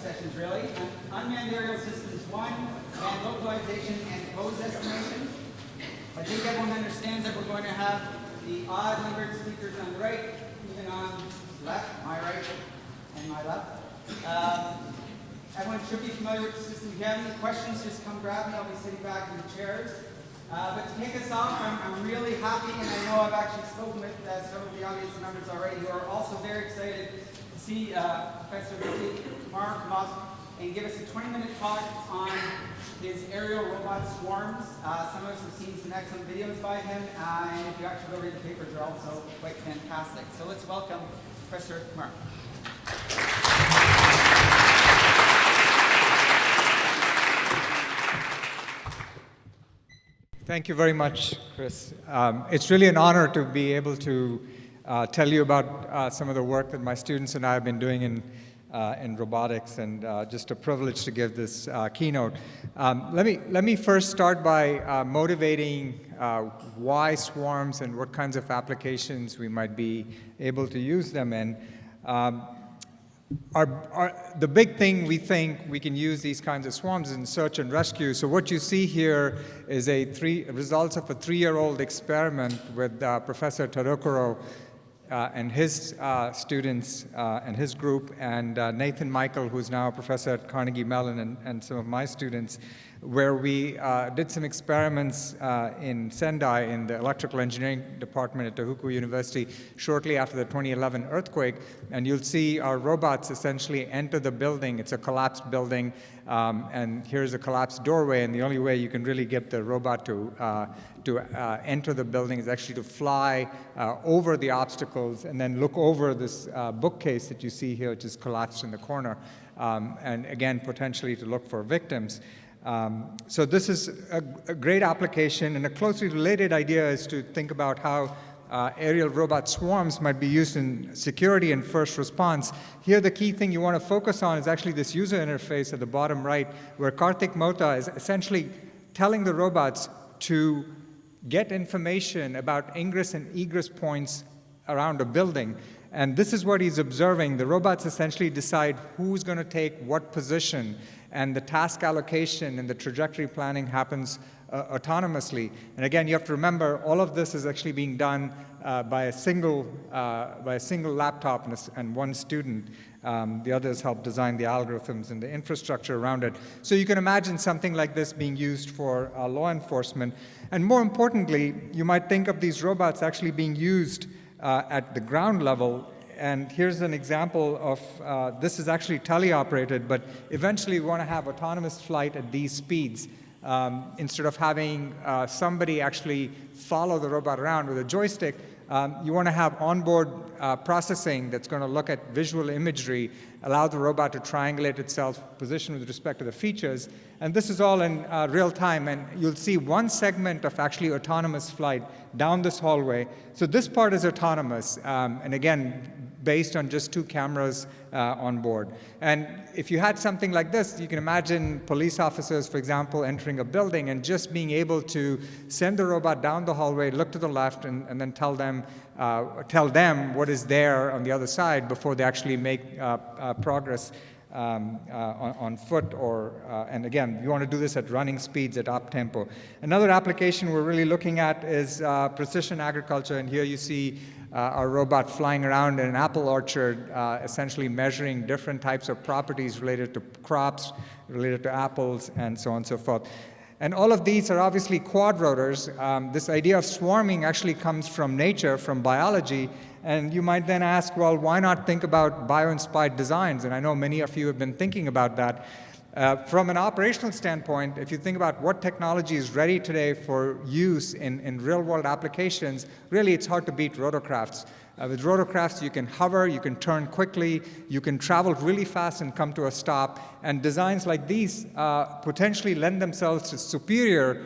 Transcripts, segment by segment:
sessions, really. Unmanned aerial systems 1, and localization and pose estimation. I think everyone understands that we're going to have the odd numbered speakers on the right, even on the left, my right and my left. Everyone should be familiar with the system. If you have any questions, just come grab me. I'll be sitting back in the chairs. But to kick us off, I'm really happy, and I know I've actually spoken with several of the audience members already who are also very excited to see Professor Mark come up and give us a 20-minute talk on his aerial robot swarms. Some of us have seen some excellent videos by him, and if you actually go read the papers, they're also quite fantastic. So let's welcome Professor Mark. Thank you very much, Chris. It's really an honor to be able to tell you about some of the work that my students and I have been doing in robotics, and just a privilege to give this keynote. Let me first start by motivating why swarms and what kinds of applications we might be able to use them in. The big thing we think we can use these kinds of swarms in search and rescue. So what you see here is results of a 3-year-old experiment with Professor Tadokuro and his students and his group, and Nathan Michael, who's now a professor at Carnegie Mellon, and some of my students, where we did some experiments in Sendai in the electrical engineering department at Tohoku University shortly after the 2011 earthquake. And you'll see our robots essentially enter the building. It's a collapsed building, and here's a collapsed doorway, and the only way you can really get the robot to enter the building is actually to fly over the obstacles and then look over this bookcase that you see here, which is collapsed in the corner, and again, potentially to look for victims. So this is a great application, and a closely related idea is to think about how aerial robot swarms might be used in security and first response. Here, the key thing you want to focus on is actually this user interface at the bottom right, where Karthik Mota is essentially telling the robots to get information about ingress and egress points around a building. And this is what he's observing. The robots essentially decide who's going to take what position, and the task allocation and the trajectory planning happens autonomously. And again, you have to remember, all of this is actually being done by a single laptop and one student. The others help design the algorithms and the infrastructure around it. So you can imagine something like this being used for law enforcement. And more importantly, you might think of these robots actually being used at the ground level. And here's an example of, this is actually teleoperated, but eventually we want to have autonomous flight at these speeds. Instead of having somebody actually follow the robot around with a joystick, you want to have onboard processing that's going to look at visual imagery, allow the robot to triangulate itself position with respect to the features. And this is all in real time, and you'll see one segment of actually autonomous flight down this hallway. So this part is autonomous, and again, based on just 2 cameras on board. And if you had something like this, you can imagine police officers, for example, entering a building and just being able to send the robot down the hallway, look to the left, and then tell them what is there on the other side before they actually make progress on foot, and again, you want to do this at running speeds at up tempo. Another application we're really looking at is precision agriculture, and here you see our robot flying around in an apple orchard, essentially measuring different types of properties related to crops, related to apples, and so on and so forth. And all of these are obviously quad rotors. This idea of swarming actually comes from nature, from biology. And you might then ask, well, why not think about bio-inspired designs? And I know many of you have been thinking about that. From an operational standpoint, if you think about what technology is ready today for use in real-world applications, really it's hard to beat rotorcrafts. With rotorcrafts, you can hover, you can turn quickly, you can travel really fast and come to a stop. And designs like these potentially lend themselves to superior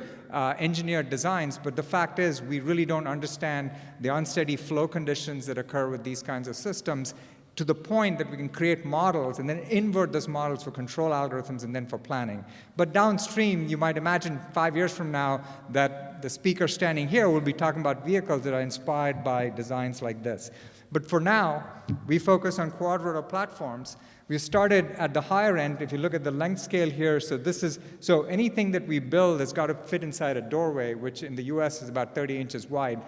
engineered designs, but the fact is we really don't understand the unsteady flow conditions that occur with these kinds of systems, to the point that we can create models and then invert those models for control algorithms and then for planning. But downstream, you might imagine 5 years from now that the speaker standing here will be talking about vehicles that are inspired by designs like this. But for now, we focus on quad-rotor platforms. We started at the higher end. If you look at the length scale here, so anything that we build has got to fit inside a doorway, which in the US is about 30 inches wide.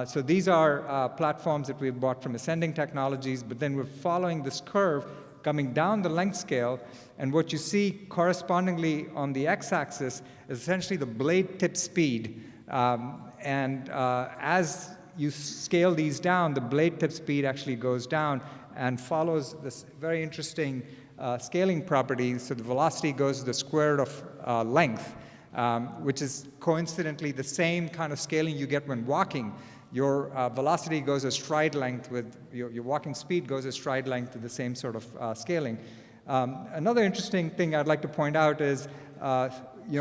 So these are platforms that we've bought from Ascending Technologies, but then we're following this curve coming down the length scale, and what you see correspondingly on the x-axis is essentially the blade tip speed. As you scale these down, the blade tip speed actually goes down and follows this very interesting scaling property. So the velocity goes to the square root of length, which is coincidentally the same kind of scaling you get when walking. Your velocity goes as stride length with your walking speed goes as stride length to the same sort of scaling. Another interesting thing I'd like to point out is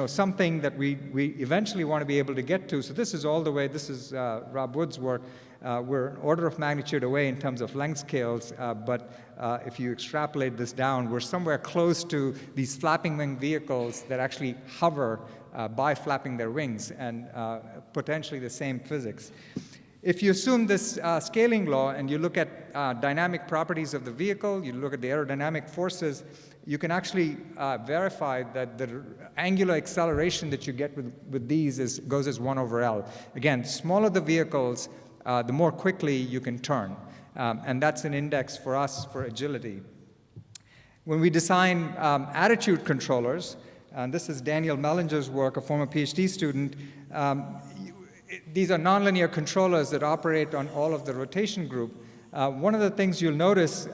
something that we eventually want to be able to get to. So this is all the way, this is Rob Wood's work. We're an order of magnitude away in terms of length scales, but if you extrapolate this down, we're somewhere close to these flapping wing vehicles that actually hover by flapping their wings, and potentially the same physics. If you assume this scaling law and you look at dynamic properties of the vehicle, you look at the aerodynamic forces, you can actually verify that the angular acceleration that you get with these goes as 1 over L. Again, smaller the vehicles, the more quickly you can turn. And that's an index for us for agility. When we design attitude controllers, and this is Daniel Mellinger's work, a former PhD student, these are nonlinear controllers that operate on all of the rotation group. One of the things you'll notice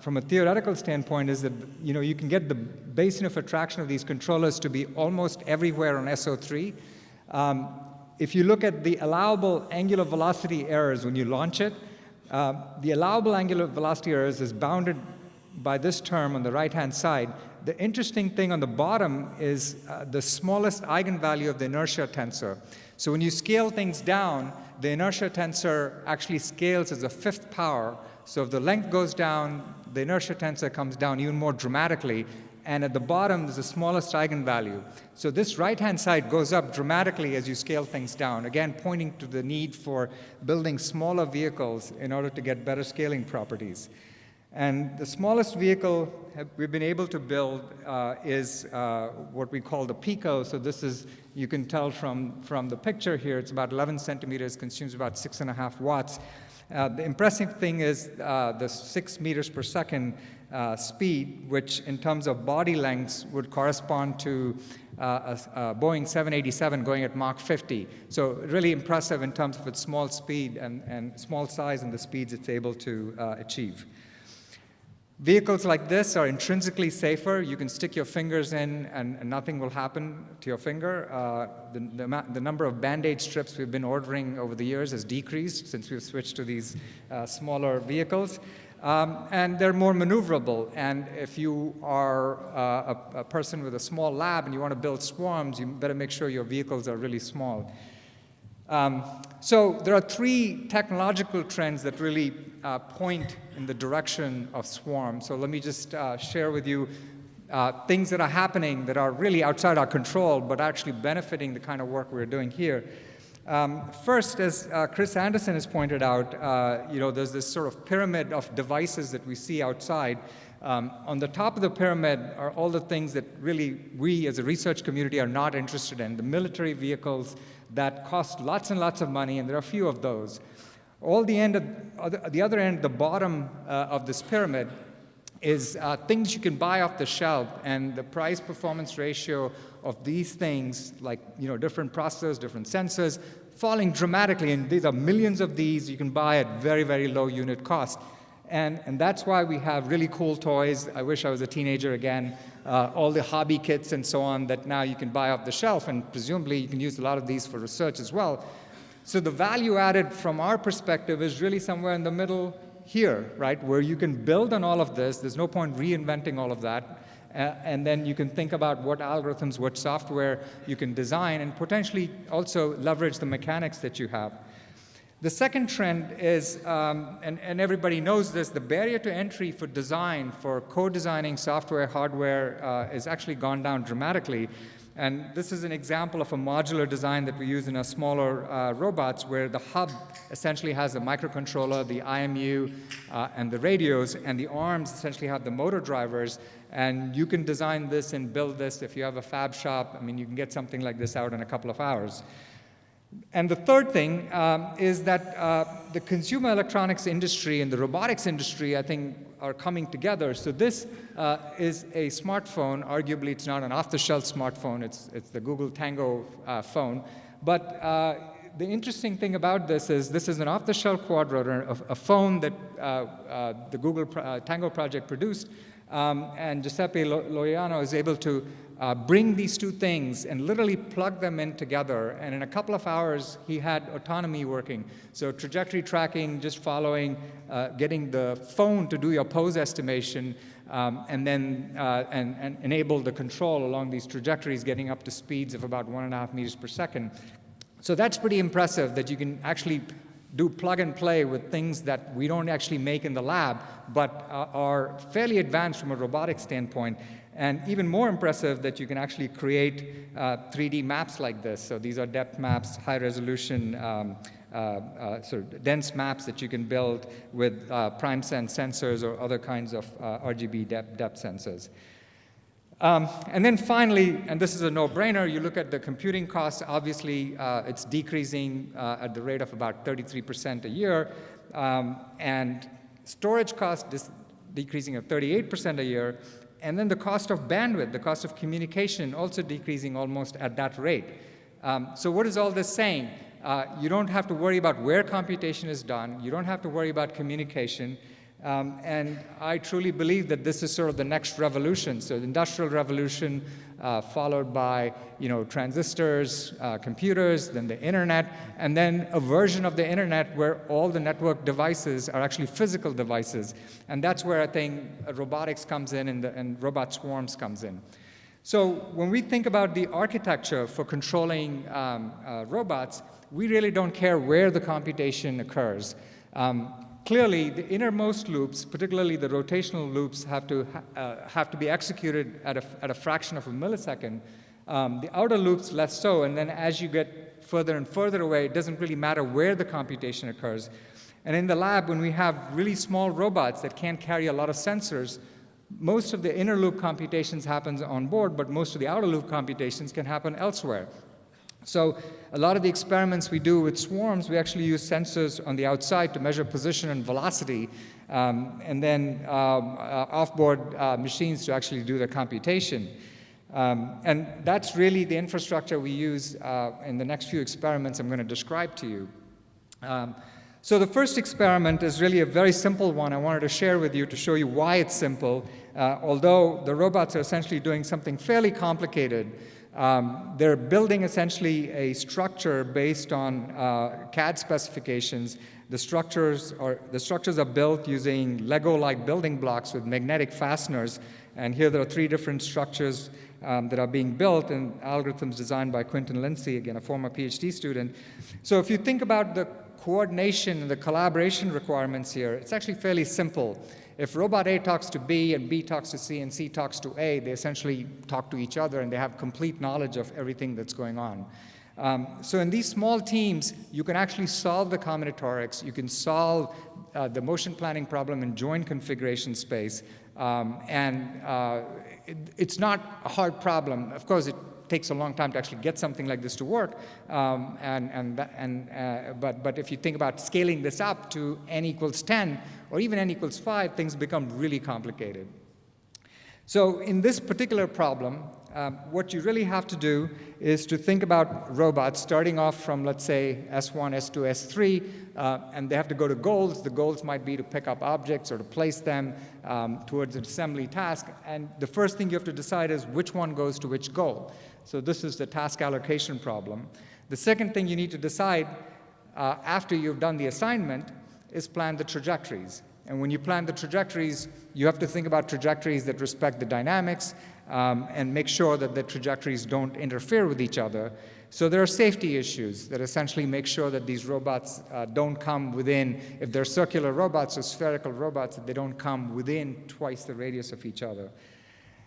from a theoretical standpoint is that you can get the basin of attraction of these controllers to be almost everywhere on SO3. If you look at the allowable angular velocity errors when you launch it, the allowable angular velocity errors is bounded by this term on the right-hand side. The interesting thing on the bottom is the smallest eigenvalue of the inertia tensor. So when you scale things down, the inertia tensor actually scales as a 5th power. So if the length goes down, the inertia tensor comes down even more dramatically. And at the bottom, there's the smallest eigenvalue. So this right-hand side goes up dramatically as you scale things down, again, pointing to the need for building smaller vehicles in order to get better scaling properties. And the smallest vehicle we've been able to build is what we call the Pico. So this is, you can tell from the picture here, it's about 11 centimeters, consumes about 6.5 watts. The impressive thing is the 6 meters per second speed, which in terms of body lengths would correspond to a Boeing 787 going at Mach 50. So really impressive in terms of its small speed and small size and the speeds it's able to achieve. Vehicles like this are intrinsically safer. You can stick your fingers in and nothing will happen to your finger. The number of Band-Aid strips we've been ordering over the years has decreased since we've switched to these smaller vehicles. And they're more maneuverable. And if you are a person with a small lab and you want to build swarms, you better make sure your vehicles are really small. So there are 3 technological trends that really point in the direction of swarms. So let me just share with you things that are happening that are really outside our control, but actually benefiting the kind of work we're doing here. First, as Chris Anderson has pointed out, there's this sort of pyramid of devices that we see outside. On the top of the pyramid are all the things that really we as a research community are not interested in, the military vehicles that cost lots and lots of money, and there are a few of those. The other end, the bottom of this pyramid, is things you can buy off the shelf, and the price-performance ratio of these things, like different processors, different sensors, falling dramatically, and these are millions of these you can buy at very, very low unit cost. And that's why we have really cool toys. I wish I was a teenager again. All the hobby kits and so on that now you can buy off the shelf, and presumably you can use a lot of these for research as well. So the value added from our perspective is really somewhere in the middle here, right, where you can build on all of this. There's no point reinventing all of that. And then you can think about what algorithms, what software you can design, and potentially also leverage the mechanics that you have. The second trend is, and everybody knows this, the barrier to entry for design, for co-designing software, hardware, has actually gone down dramatically. And this is an example of a modular design that we use in our smaller robots, where the hub essentially has the microcontroller, the IMU, and the radios, and the arms essentially have the motor drivers. And you can design this and build this if you have a fab shop. I mean, you can get something like this out in a couple of hours. And the third thing is that the consumer electronics industry and the robotics industry, I think, are coming together. So this is a smartphone. Arguably, it's not an off-the-shelf smartphone. It's the Google Tango phone. But the interesting thing about this is an off-the-shelf quadrotor, a phone that the Google Tango project produced. And Giuseppe Loiano is able to bring these two things and literally plug them in together. And in a couple of hours, he had autonomy working. So trajectory tracking, just following, getting the phone to do your pose estimation, and then and enable the control along these trajectories, getting up to speeds of about 1.5 meters per second. So that's pretty impressive that you can actually do plug and play with things that we don't actually make in the lab, but are fairly advanced from a robotics standpoint. And even more impressive that you can actually create 3D maps like this. So these are depth maps, high resolution, sort of dense maps that you can build with prime sense sensors or other kinds of RGB depth sensors. And then finally, and this is a no-brainer, you look at the computing costs. Obviously, it's decreasing at the rate of about 33% a year, and storage cost is decreasing at 38% a year, and then the cost of bandwidth, the cost of communication, also decreasing almost at that rate. So what is all this saying? You don't have to worry about where computation is done. You don't have to worry about communication. And I truly believe that this is sort of the next revolution. So the industrial revolution, followed by transistors, computers, then the internet, and then a version of the internet where all the network devices are actually physical devices. And that's where I think robotics comes in and robot swarms comes in. So when we think about the architecture for controlling robots, we really don't care where the computation occurs. Clearly, the innermost loops, particularly the rotational loops, have to be executed at a fraction of a millisecond. The outer loops less so, and then as you get further and further away, it doesn't really matter where the computation occurs. And in the lab, when we have really small robots that can't carry a lot of sensors, most of the inner loop computations happens on board, but most of the outer loop computations can happen elsewhere. So a lot of the experiments we do with swarms, we actually use sensors on the outside to measure position and velocity, and then off-board machines to actually do the computation. And that's really the infrastructure we use in the next few experiments I'm going to describe to you. So the first experiment is really a very simple one I wanted to share with you to show you why it's simple. Although the robots are essentially doing something fairly complicated, they're building essentially a structure based on CAD specifications. The structures are built using Lego-like building blocks with magnetic fasteners. And here there are 3 different structures that are being built, and algorithms designed by Quinton Lindsay, again, a former PhD student. So if you think about the coordination and the collaboration requirements here, it's actually fairly simple. If robot A talks to B and B talks to C and C talks to A, they essentially talk to each other and they have complete knowledge of everything that's going on. So in these small teams, you can actually solve the combinatorics. You can solve the motion planning problem in joint configuration space. It's not a hard problem. Of course, it takes a long time to actually get something like this to work. But if you think about scaling this up to n equals 10 or even n equals 5, things become really complicated. So in this particular problem, what you really have to do is to think about robots starting off from, let's say, S1, S2, S3, and they have to go to goals. The goals might be to pick up objects or to place them towards an assembly task. And the first thing you have to decide is which one goes to which goal. So this is the task allocation problem. The second thing you need to decide after you've done the assignment is plan the trajectories. And when you plan the trajectories, you have to think about trajectories that respect the dynamics and make sure that the trajectories don't interfere with each other. So there are safety issues that essentially make sure that these robots don't come within, if they're circular robots or spherical robots, that they don't come within twice the radius of each other.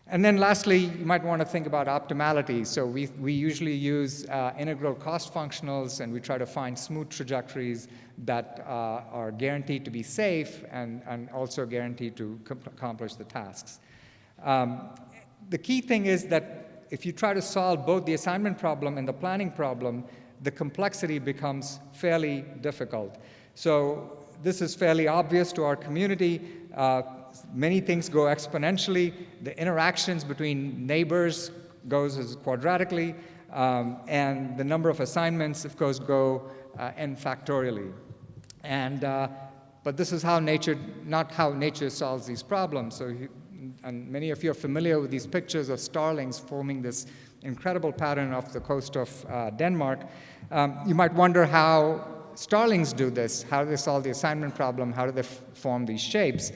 And then lastly, you might want to think about optimality. So we usually use integral cost functionals, and we try to find smooth trajectories that are guaranteed to be safe and also guaranteed to accomplish the tasks. The key thing is that if you try to solve both the assignment problem and the planning problem, the complexity becomes fairly difficult. So this is fairly obvious to our community. Many things go exponentially. The interactions between neighbors goes as quadratically, and the number of assignments, of course, go n factorially. But this is how nature, not how nature solves these problems. So, and many of you are familiar with these pictures of starlings forming this incredible pattern off the coast of Denmark. You might wonder how starlings do this. How do they solve the assignment problem? How do they form these shapes?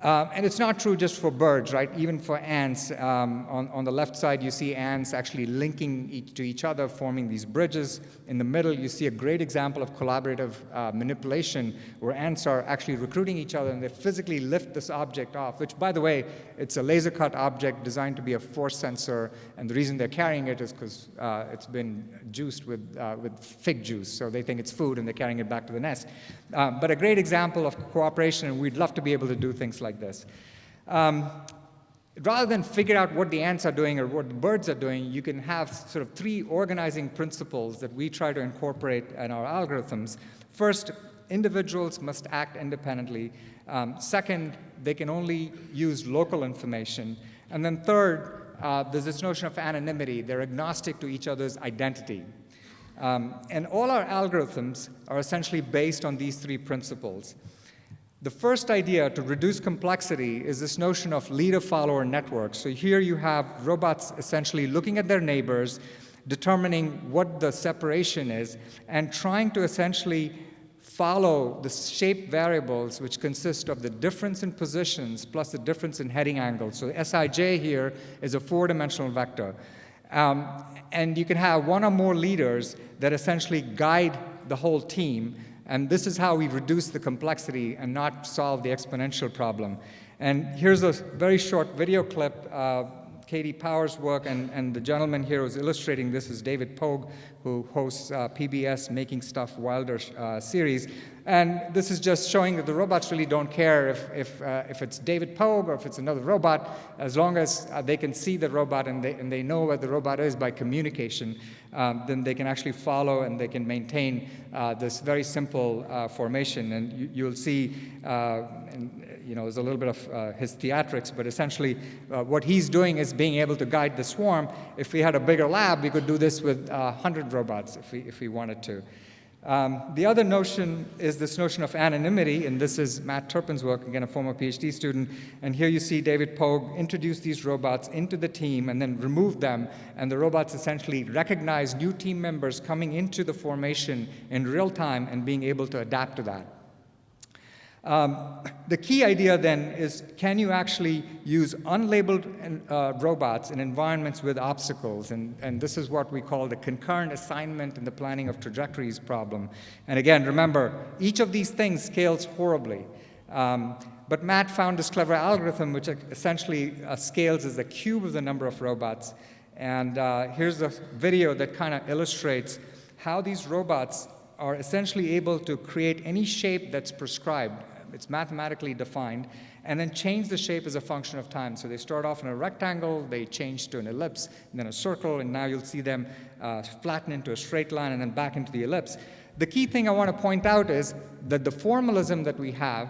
And it's not true just for birds, right? Even for ants, on the left side, you see ants actually linking to each other, forming these bridges. In the middle, you see a great example of collaborative manipulation, where ants are actually recruiting each other, and they physically lift this object off, which, by the way, it's a laser-cut object designed to be a force sensor, and the reason they're carrying it is because it's been juiced with fig juice, so they think it's food, and they're carrying it back to the nest. But a great example of cooperation, and we'd love to be able to do things like this. Rather than figure out what the ants are doing or what the birds are doing, you can have sort of three organizing principles that we try to incorporate in our algorithms. First, individuals must act independently. Second, they can only use local information. And then third, there's this notion of anonymity. They're agnostic to each other's identity. And all our algorithms are essentially based on these three principles. The first idea to reduce complexity is this notion of leader-follower networks. So here you have robots essentially looking at their neighbors, determining what the separation is, and trying to essentially follow the shape variables, which consist of the difference in positions plus the difference in heading angles. So Sij here is a four-dimensional vector. And you can have one or more leaders that essentially guide the whole team. And this is how we reduce the complexity and not solve the exponential problem. And here's a very short video clip, Katie Power's work, and the gentleman here who's illustrating this is David Pogue, who hosts PBS Making Stuff Wilder series. And this is just showing that the robots really don't care if it's David Pogue or if it's another robot, as long as they can see the robot and they know where the robot is by communication, then they can actually follow and they can maintain this very simple formation. And you'll see, there's a little bit of his theatrics, but essentially what he's doing is being able to guide the swarm. If we had a bigger lab, we could do this with 100 robots if we wanted to. The other notion is this notion of anonymity, and this is Matt Turpin's work, again, a former PhD student. And here you see David Pogue introduce these robots into the team and then remove them, and the robots essentially recognize new team members coming into the formation in real time and being able to adapt to that. The key idea then is, can you actually use unlabeled robots in environments with obstacles? And this is what we call the concurrent assignment and the planning of trajectories problem. And again, remember, each of these things scales horribly. But Matt found this clever algorithm which essentially scales as the cube of the number of robots. And here's a video that kind of illustrates how these robots are essentially able to create any shape that's prescribed. It's mathematically defined, and then change the shape as a function of time. So they start off in a rectangle, they change to an ellipse, and then a circle, and now you'll see them flatten into a straight line and then back into the ellipse. The key thing I want to point out is that the formalism that we have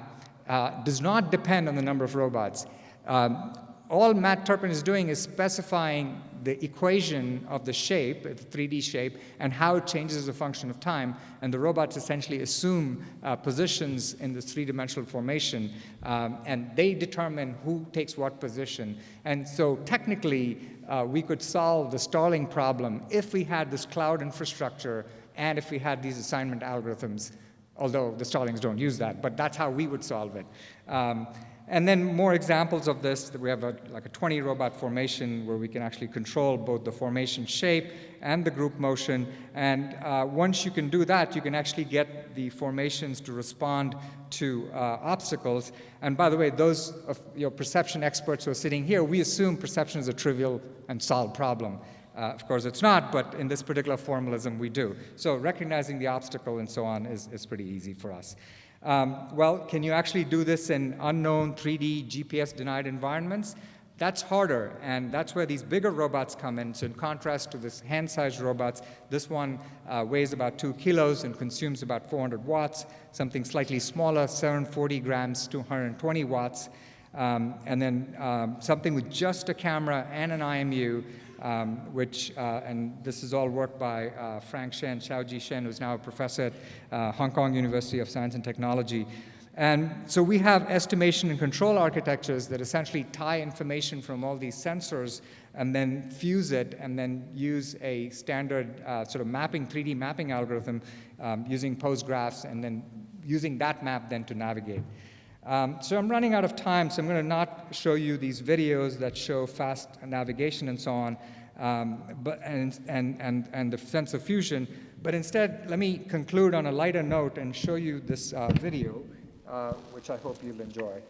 does not depend on the number of robots. All Matt Turpin is doing is specifying the equation of the shape, the 3D shape, and how it changes as a function of time. And the robots essentially assume positions in this three-dimensional formation, and they determine who takes what position. And so technically, we could solve the stalling problem if we had this cloud infrastructure and if we had these assignment algorithms, although the stallings don't use that, but that's how we would solve it. And then more examples of this. We have like a 20 robot formation where we can actually control both the formation shape and the group motion. And once you can do that, you can actually get the formations to respond to obstacles. And by the way, those of your perception experts who are sitting here, we assume perception is a trivial and solved problem. Of course, it's not, but in this particular formalism, we do. So recognizing the obstacle and so on is pretty easy for us. Well, can you actually do this in unknown 3D GPS-denied environments? That's harder, and that's where these bigger robots come in. So in contrast to this hand-sized robots, this one weighs about 2 kilos and consumes about 400 watts. Something slightly smaller, 740 grams, 220 watts. And then something with just a camera and an IMU, and this is all work by Frank Shen, Xiaoji Shen, who's now a professor at Hong Kong University of Science and Technology. And so we have estimation and control architectures that essentially tie information from all these sensors and then fuse it and then use a standard sort of mapping, 3D mapping algorithm using pose graphs and then using that map then to navigate. So I'm running out of time, so I'm going to not show you these videos that show fast navigation and so on, and the sense of fusion. But instead, let me conclude on a lighter note and show you this video, which I hope you'll enjoy.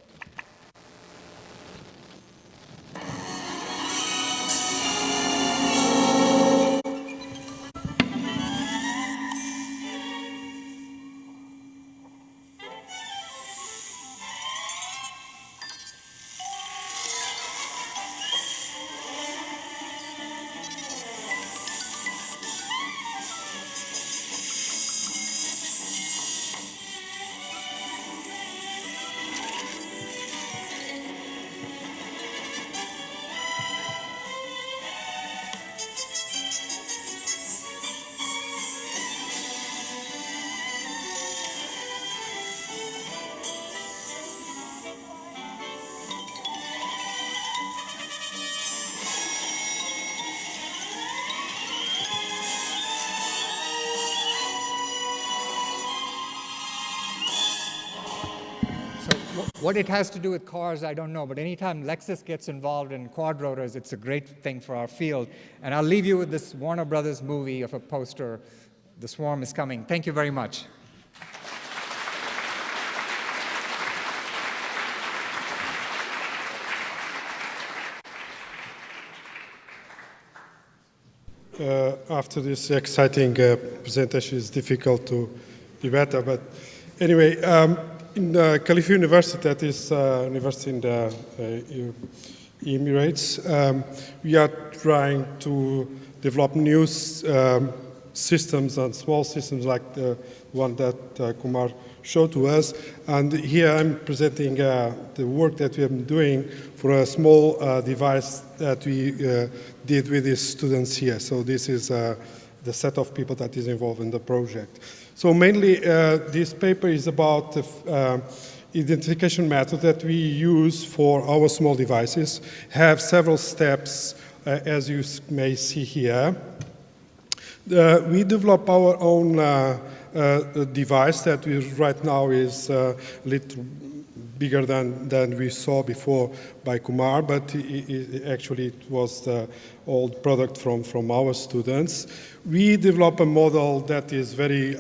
What it has to do with cars, I don't know, but anytime Lexus gets involved in quadrotors, it's a great thing for our field. And I'll leave you with this Warner Brothers movie of a poster, The Swarm is Coming. Thank you very much. After this exciting presentation, it's difficult to be better, but anyway, in California University, that is university in the Emirates, we are trying to develop new systems and small systems like the one that Kumar showed to us. And here I'm presenting the work that we have been doing for a small device that we did with the students here. So this is the set of people that is involved in the project. So mainly this paper is about the identification method that we use for our small devices, have several steps as you may see here. We develop our own device that right now is a little bigger than we saw before by Kumar, but actually it was the old product from our students. We develop a model that is very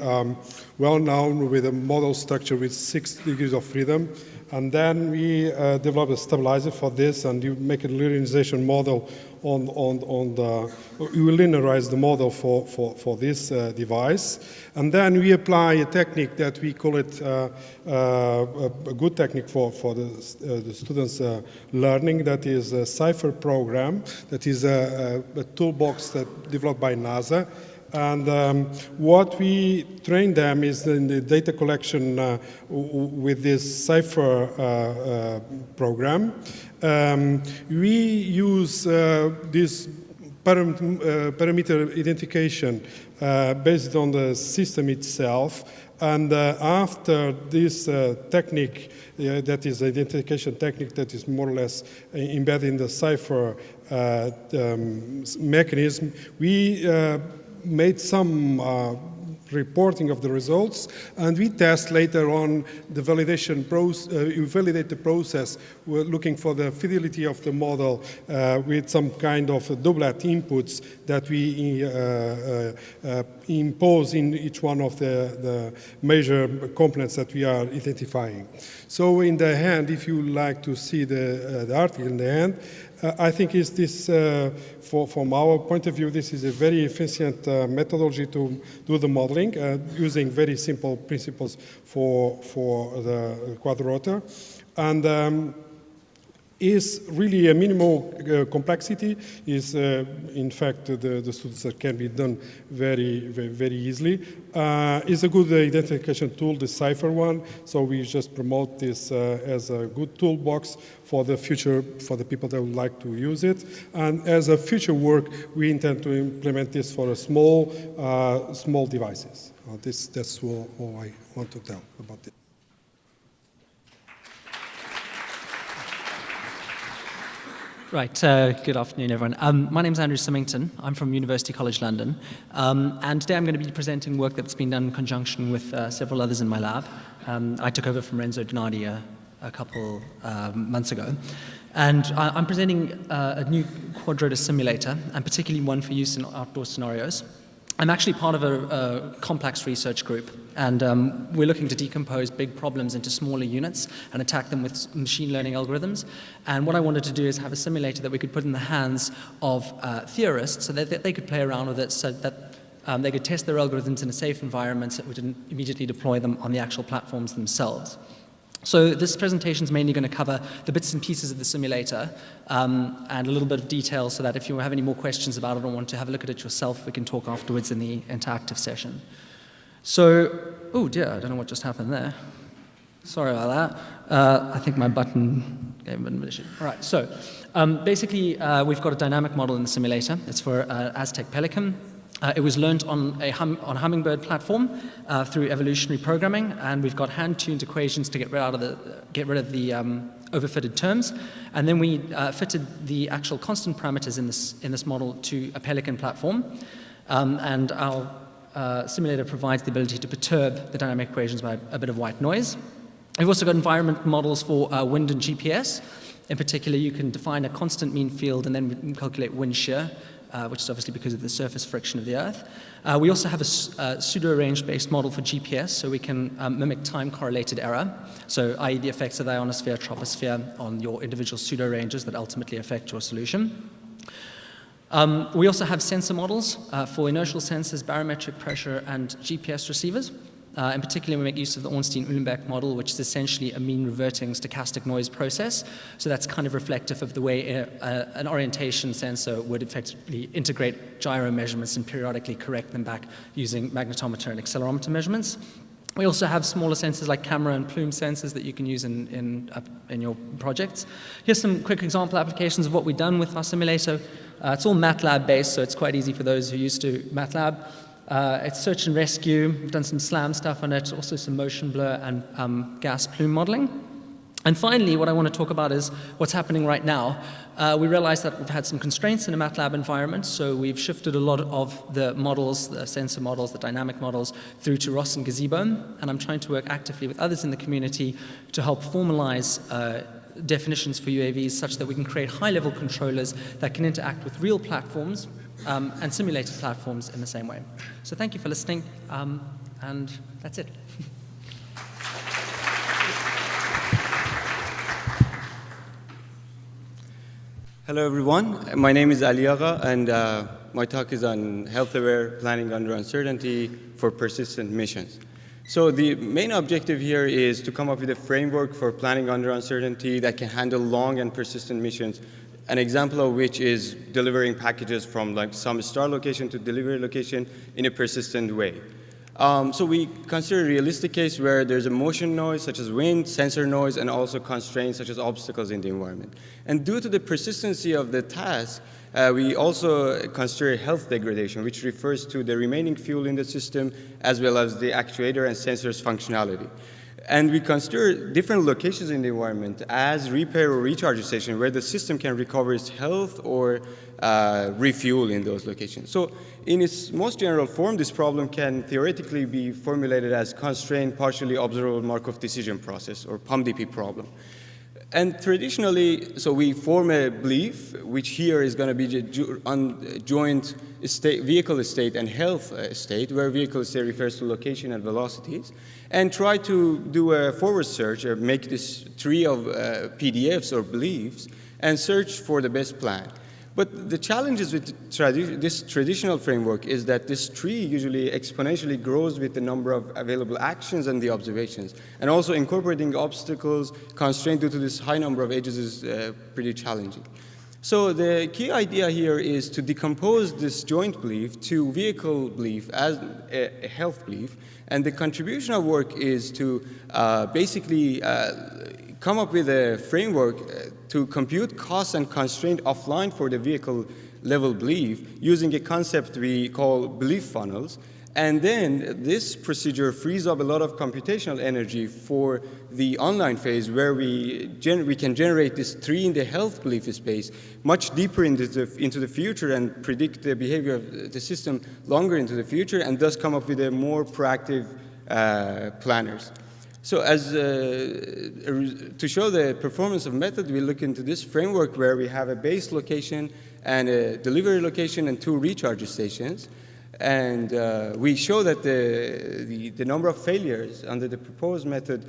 well known with a model structure with 6 degrees of freedom. And then we develop a stabilizer for this, and you make a linearization model you will linearize the model for this device. And then we apply a technique that we call it a good technique for the students' learning, that is a Cypher program, that is a toolbox that developed by NASA. And what we train them is in the data collection with this Cypher program. We use this parameter identification based on the system itself. And after this technique, that is identification technique that is more or less embedded in the Cypher mechanism, we made some reporting of the results, and we test later on the validation process. We validate the process. We're looking for the fidelity of the model with some kind of doublet inputs that we impose in each one of the major components that we are identifying. So in the end, if you like to see the article in the end, I think is this, from our point of view, this is a very efficient methodology to do the modeling using very simple principles for the quadrotor. And is really a minimal complexity, is in fact the students that can be done very easily. Is a good identification tool, the Cypher one, so we just promote this as a good toolbox for the future, for the people that would like to use it. And as a future work, we intend to implement this for a small devices. That's all I want to tell about it. Right, good afternoon, everyone. My name is Andrew Symington. I'm from University College London. And today I'm going to be presenting work that's been done in conjunction with several others in my lab. I took over from Renzo Donati a couple months ago. And I'm presenting a new quadrotor simulator, and particularly one for use in outdoor scenarios. I'm actually part of a complex research group, and we're looking to decompose big problems into smaller units and attack them with machine learning algorithms. And what I wanted to do is have a simulator that we could put in the hands of theorists so that they could play around with it, so that they could test their algorithms in a safe environment so that we didn't immediately deploy them on the actual platforms themselves. So this presentation is mainly going to cover the bits and pieces of the simulator and a little bit of detail, so that if you have any more questions about it or want to have a look at it yourself, we can talk afterwards in the interactive session. So, oh dear, I don't know what just happened there. Sorry about that. I think my button gave a bit of an issue. All right, so basically we've got a dynamic model in the simulator. It's for Aztec Pelican. It was learned on a Hummingbird platform through evolutionary programming, and we've got hand-tuned equations to get rid of the overfitted terms, and then we fitted the actual constant parameters in this model to a Pelican platform, and our simulator provides the ability to perturb the dynamic equations by a bit of white noise. We've also got environment models for wind and GPS. In particular, you can define a constant mean field and then calculate wind shear, which is obviously because of the surface friction of the Earth. We also have a pseudo-range-based model for GPS, so we can mimic time-correlated error, so i.e. the effects of the ionosphere, troposphere on your individual pseudo-ranges that ultimately affect your solution. We also have sensor models for inertial sensors, barometric pressure, and GPS receivers. In particular, we make use of the Ornstein-Uhlenbeck model, which is essentially a mean-reverting stochastic noise process. So that's kind of reflective of the way an orientation sensor would effectively integrate gyro measurements and periodically correct them back using magnetometer and accelerometer measurements. We also have smaller sensors like camera and plume sensors that you can use in your projects. Here's some quick example applications of what we've done with our simulator. It's all MATLAB-based, so it's quite easy for those who are used to MATLAB. It's search and rescue. We've done some SLAM stuff on it, also some motion blur and gas plume modeling. And finally, what I want to talk about is what's happening right now. We realized that we've had some constraints in a MATLAB environment, so we've shifted a lot of the models, the sensor models, the dynamic models, through to ROS and Gazebo, and I'm trying to work actively with others in the community to help formalize definitions for UAVs such that we can create high-level controllers that can interact with real platforms and simulated platforms in the same way. So thank you for listening, and that's it. Hello everyone, my name is Ali Agha, and my talk is on health-aware planning under uncertainty for persistent missions. So the main objective here is to come up with a framework for planning under uncertainty that can handle long and persistent missions, an example of which is delivering packages from like some star location to delivery location in a persistent way. So we consider a realistic case where there's a motion noise such as wind, sensor noise, and also constraints such as obstacles in the environment. And due to the persistency of the task, we also consider health degradation, which refers to the remaining fuel in the system as well as the actuator and sensors functionality. And we consider different locations in the environment as repair or recharge station where the system can recover its health or refuel in those locations. So in its most general form, this problem can theoretically be formulated as constrained partially observable Markov decision process, or POMDP problem. And traditionally, so we form a belief, which here is going to be the joint state, vehicle state and health state, where vehicle state refers to location and velocities, and try to do a forward search or make this tree of PDFs or beliefs and search for the best plan. But the challenges with this traditional framework is that this tree usually exponentially grows with the number of available actions and the observations. And also incorporating obstacles, constraint due to this high number of edges is pretty challenging. So the key idea here is to decompose this joint belief to vehicle belief as a health belief. And the contribution of work is to basically come up with a framework to compute costs and constraint offline for the vehicle level belief using a concept we call belief funnels. And then this procedure frees up a lot of computational energy for the online phase where we can generate this tree in the health belief space much deeper into the future and predict the behavior of the system longer into the future, and thus come up with a more proactive planners. So as to show the performance of method, we look into this framework where we have a base location and a delivery location and 2 recharge stations. And we show that the number of failures under the proposed method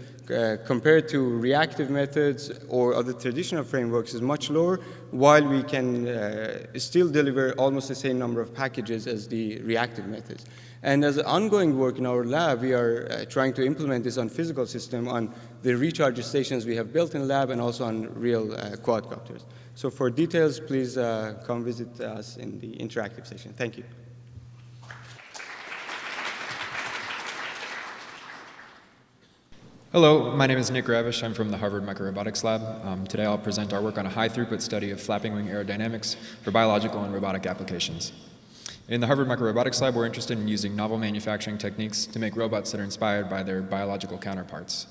compared to reactive methods or other traditional frameworks is much lower, while we can still deliver almost the same number of packages as the reactive methods. And as ongoing work in our lab, we are trying to implement this on physical system on the recharge stations we have built in lab and also on real quadcopters. So for details, please come visit us in the interactive session. Thank you. Hello, my name is Nick Ravish. I'm from the Harvard Microrobotics Lab. Today I'll present our work on a high-throughput study of flapping wing aerodynamics for biological and robotic applications. In the Harvard Microrobotics Lab, we're interested in using novel manufacturing techniques to make robots that are inspired by their biological counterparts.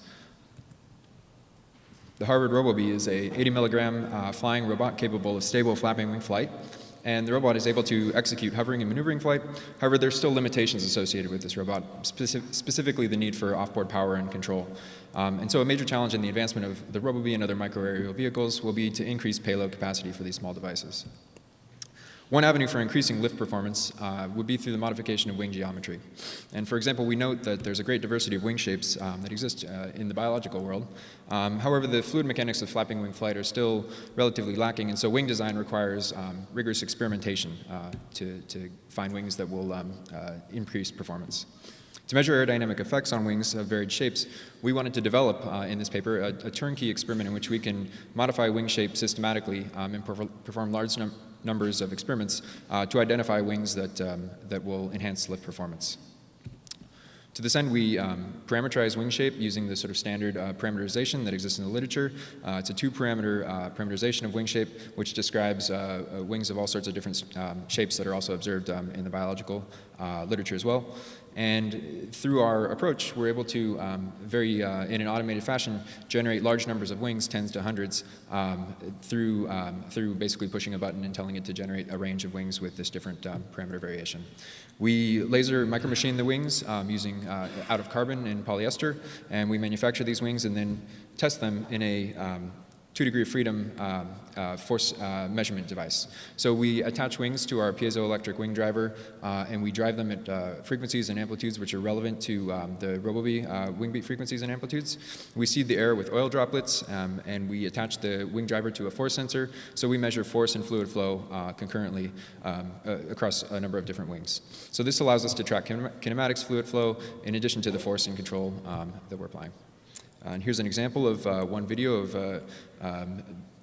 The Harvard RoboBee is a 80-milligram flying robot capable of stable flapping wing flight. And the robot is able to execute hovering and maneuvering flight. However, there's still limitations associated with this robot, specifically the need for offboard power and control. And so a major challenge in the advancement of the RoboBee and other microaerial vehicles will be to increase payload capacity for these small devices. One avenue for increasing lift performance would be through the modification of wing geometry. And for example, we note that there's a great diversity of wing shapes that exist in the biological world. However, the fluid mechanics of flapping wing flight are still relatively lacking, and so wing design requires rigorous experimentation to find wings that will increase performance. To measure aerodynamic effects on wings of varied shapes, we wanted to develop in this paper a turnkey experiment in which we can modify wing shape systematically and perform large numbers of experiments to identify wings that will enhance lift performance. To this end, we parameterize wing shape using the sort of standard parameterization that exists in the literature. It's a 2-parameter parameterization of wing shape, which describes wings of all sorts of different shapes that are also observed in the biological literature as well. And through our approach, we're able to in an automated fashion, generate large numbers of wings, tens to hundreds, through basically pushing a button and telling it to generate a range of wings with this different parameter variation. We laser micromachine the wings using out of carbon and polyester, and we manufacture these wings and then test them in a 2-degree of freedom force measurement device. So we attach wings to our piezoelectric wing driver, and we drive them at frequencies and amplitudes which are relevant to the RoboBee wing beat frequencies and amplitudes. We seed the air with oil droplets, and we attach the wing driver to a force sensor, so we measure force and fluid flow concurrently across a number of different wings. So this allows us to track kinematics, fluid flow, in addition to the force and control that we're applying. And here's an example of one video of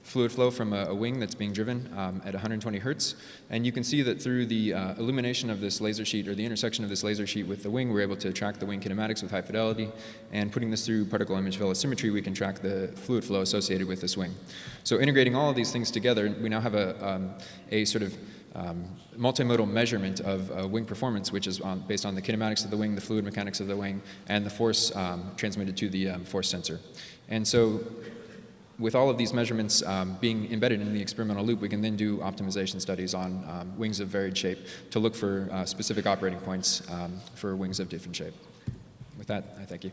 fluid flow from a wing that's being driven at 120 hertz. And you can see that through the illumination of this laser sheet, or the intersection of this laser sheet with the wing, we're able to track the wing kinematics with high fidelity. And putting this through particle image velocimetry, we can track the fluid flow associated with this wing. So integrating all of these things together, we now have a sort of multimodal measurement of wing performance, which is based on the kinematics of the wing, the fluid mechanics of the wing, and the force transmitted to the force sensor. And so with all of these measurements being embedded in the experimental loop, we can then do optimization studies on wings of varied shape to look for specific operating points for wings of different shape. With that, I thank you.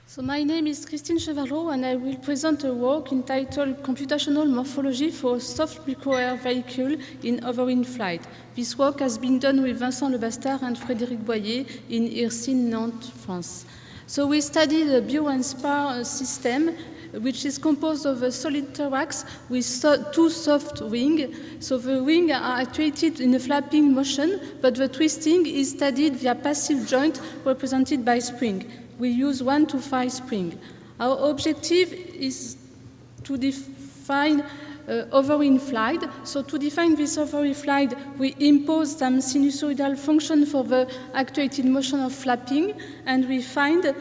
So my name is Christine Chevalot, and I will present a work entitled Computational Morphology for a Soft Micro-Air Vehicle in Overwind Flight. This work has been done with Vincent Lebastard and Frédéric Boyer in IRSIN, Nantes, France. So we studied a bio and spar system, which is composed of a solid thorax with two soft wings. So the wings are actuated in a flapping motion, but the twisting is studied via passive joint represented by spring. We use 1 to 5 spring. Our objective is to define overwind flight. So to define this overwind flight, we impose some sinusoidal function for the actuated motion of flapping, and we find,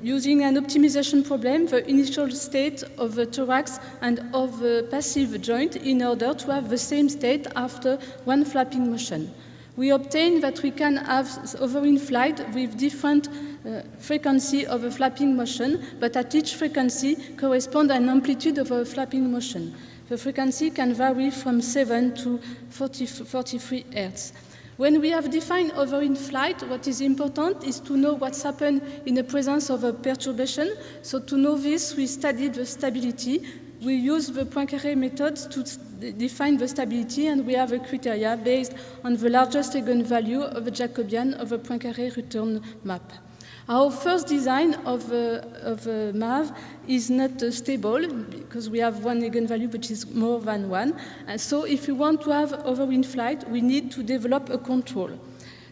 using an optimization problem, the initial state of the thorax and of the passive joint in order to have the same state after one flapping motion. We obtain that we can have overwind flight with different frequency of a flapping motion, but at each frequency corresponds an amplitude of a flapping motion. The frequency can vary from 7 to 43 Hertz. When we have defined overwind flight, what is important is to know what's happened in the presence of a perturbation. So to know this, we studied the stability. We use the Poincaré methods to define the stability, and we have a criteria based on the largest eigenvalue of the Jacobian of a Poincaré return map. Our first design of a MAV is not stable because we have one eigenvalue which is more than 1. And so if we want to have overwind flight, we need to develop a control.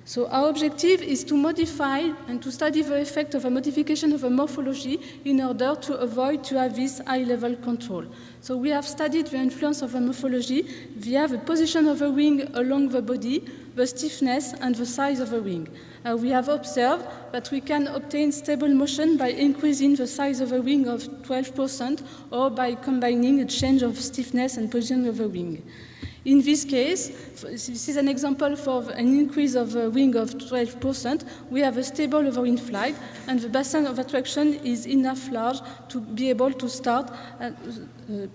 So our objective is to modify and to study the effect of a modification of a morphology in order to avoid to have this high-level control. So we have studied the influence of a morphology via the position of a wing along the body, the stiffness, and the size of a wing. We have observed that we can obtain stable motion by increasing the size of a wing of 12% or by combining a change of stiffness and position of a wing. In this case, this is an example for an increase of a wing of 12%. We have a stable overwind flight, and the bassin of attraction is enough large to be able to start when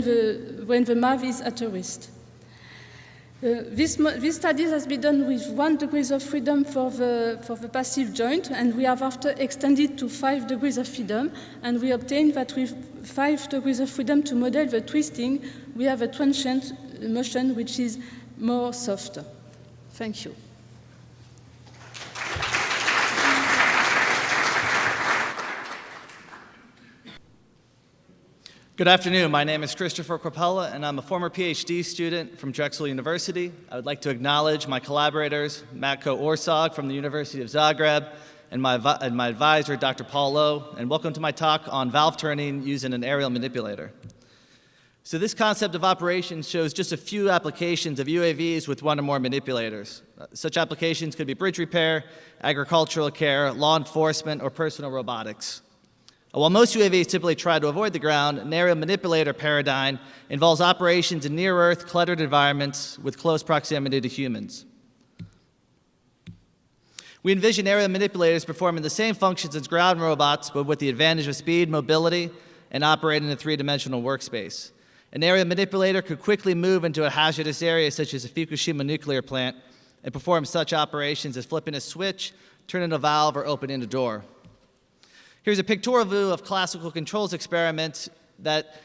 the MAV is at a rest. This study has been done with 1 degree of freedom for the passive joint, and we have after extended to 5 degrees of freedom, and we obtained that with 5 degrees of freedom to model the twisting, we have a transient motion which is more softer. Thank you. Good afternoon. My name is Christopher Cropella, and I'm a former PhD student from Drexel University. I would like to acknowledge my collaborators, Matko Orsog from the University of Zagreb, and my advisor, Dr. Paul Lowe, and welcome to my talk on valve turning using an aerial manipulator. So this concept of operation shows just a few applications of UAVs with 1 or more manipulators. Such applications could be bridge repair, agricultural care, law enforcement, or personal robotics. While most UAVs typically try to avoid the ground, an aerial manipulator paradigm involves operations in near-Earth, cluttered environments with close proximity to humans. We envision aerial manipulators performing the same functions as ground robots, but with the advantage of speed, mobility, and operating in a 3-dimensional workspace. An aerial manipulator could quickly move into a hazardous area such as a Fukushima nuclear plant and perform such operations as flipping a switch, turning a valve, or opening a door. Here's a pictorial view of classical controls experiments that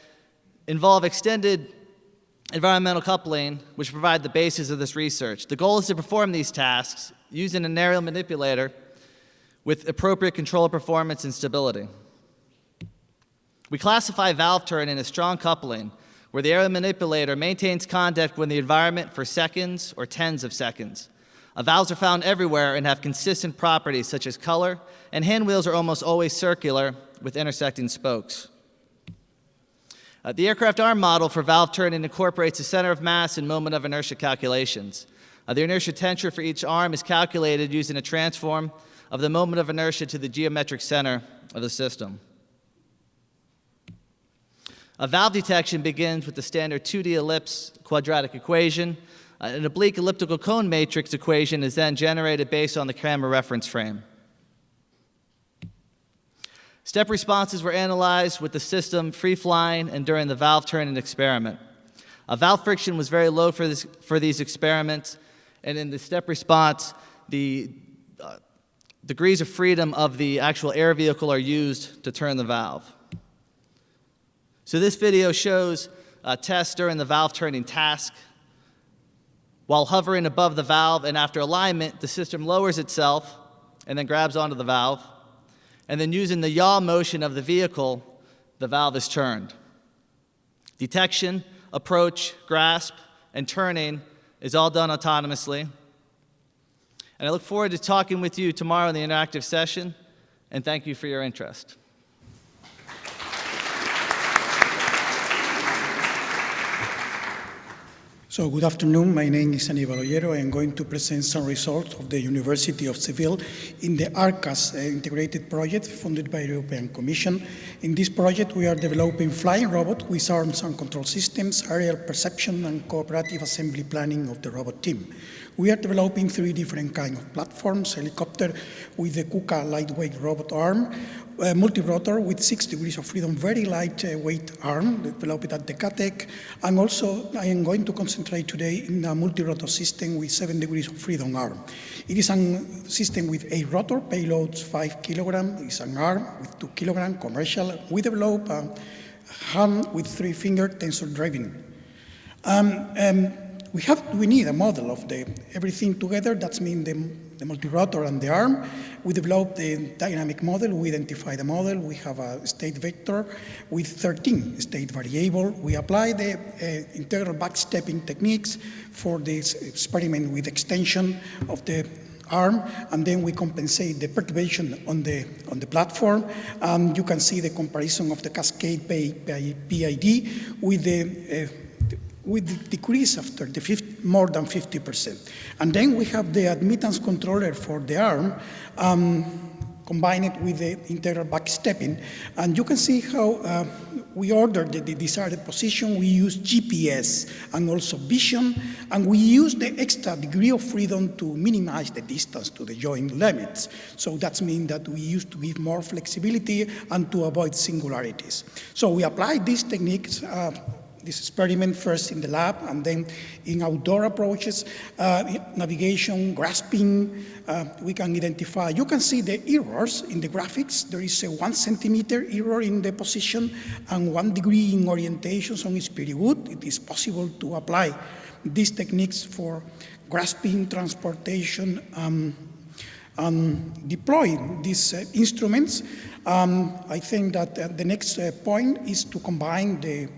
involve extended environmental coupling, which provide the basis of this research. The goal is to perform these tasks using an aerial manipulator with appropriate control performance and stability. We classify valve turning as strong coupling, where the aerial manipulator maintains contact with the environment for seconds or tens of seconds. Valves are found everywhere and have consistent properties such as color, and handwheels are almost always circular with intersecting spokes. The aircraft arm model for valve turning incorporates the center of mass and moment of inertia calculations. The inertia tensor for each arm is calculated using a transform of the moment of inertia to the geometric center of the system. A valve detection begins with the standard 2D ellipse quadratic equation. An oblique elliptical cone matrix equation is then generated based on the camera reference frame. Step responses were analyzed with the system free-flying and during the valve turning experiment. Valve friction was very low for these experiments, and in the step response, the degrees of freedom of the actual air vehicle are used to turn the valve. So this video shows a test during the valve turning task. While hovering above the valve and after alignment, the system lowers itself and then grabs onto the valve. And then using the yaw motion of the vehicle, the valve is turned. Detection, approach, grasp, and turning is all done autonomously. And I look forward to talking with you tomorrow in the interactive session, and thank you for your interest. So good afternoon, my name is Aníbal Ollero. I am going to present some results of the University of Seville in the ARCAS integrated project funded by the European Commission. In this project, we are developing flying robots with arms and control systems, aerial perception, and cooperative assembly planning of the robot team. We are developing 3 different kinds of platforms: helicopter with the KUKA lightweight robot arm, multi-rotor with 6 degrees of freedom, very lightweight arm developed at the CATEC, and also I am going to concentrate today in a multi-rotor system with 7 degrees of freedom arm. It is a system with 8 rotor, payloads 5 kilograms, it's an arm with 2 kilograms, commercial. We develop a hand with 3-finger tensor driving. We need a model of everything together. That means the multi-rotor and the arm. We developed the dynamic model. We identify the model. We have a state vector with 13 state variables. We apply the integral backstepping techniques for this experiment with extension of the arm, and then we compensate the perturbation on the platform. You can see the comparison of the cascade PID with the decrease after more than 50%. And then we have the admittance controller for the arm, combined with the integral backstepping. And you can see how we ordered the desired position. We use GPS and also vision, and we use the extra degree of freedom to minimize the distance to the joint limits. So that means that we used to give more flexibility and to avoid singularities. So we applied these techniques, this experiment first in the lab and then in outdoor approaches, navigation, grasping. We can identify, you can see the errors in the graphics. There is a 1 centimeter error in the position and 1 degree in orientation, so it's pretty good. It is possible to apply these techniques for grasping, transportation, and deploying these instruments. I think that the next point is to combine the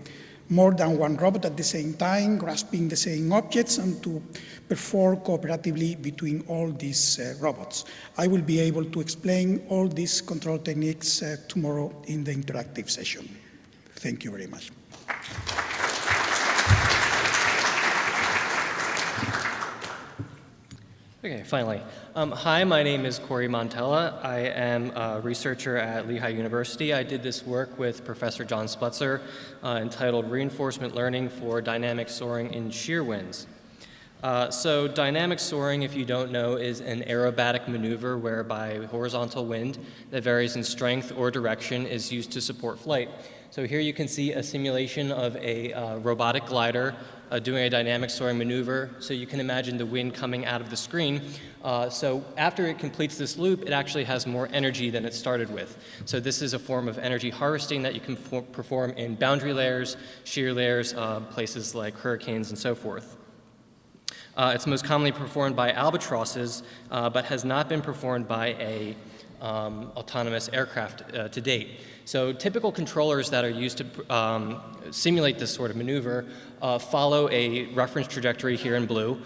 more than one robot at the same time, grasping the same objects, and to perform cooperatively between all these robots. I will be able to explain all these control techniques tomorrow in the interactive session. Thank you very much. Okay, finally. Hi, my name is Corey Montella. I am a researcher at Lehigh University. I did this work with Professor John Splutzer entitled Reinforcement Learning for Dynamic Soaring in Shear Winds. So dynamic soaring, if you don't know, is an aerobatic maneuver whereby horizontal wind that varies in strength or direction is used to support flight. So here you can see a simulation of a robotic glider doing a dynamic soaring maneuver. So you can imagine the wind coming out of the screen. So after it completes this loop, it actually has more energy than it started with. So this is a form of energy harvesting that you can perform in boundary layers, shear layers, places like hurricanes and so forth. It's most commonly performed by albatrosses, but has not been performed by a autonomous aircraft to date. So typical controllers that are used to simulate this sort of maneuver follow a reference trajectory here in blue.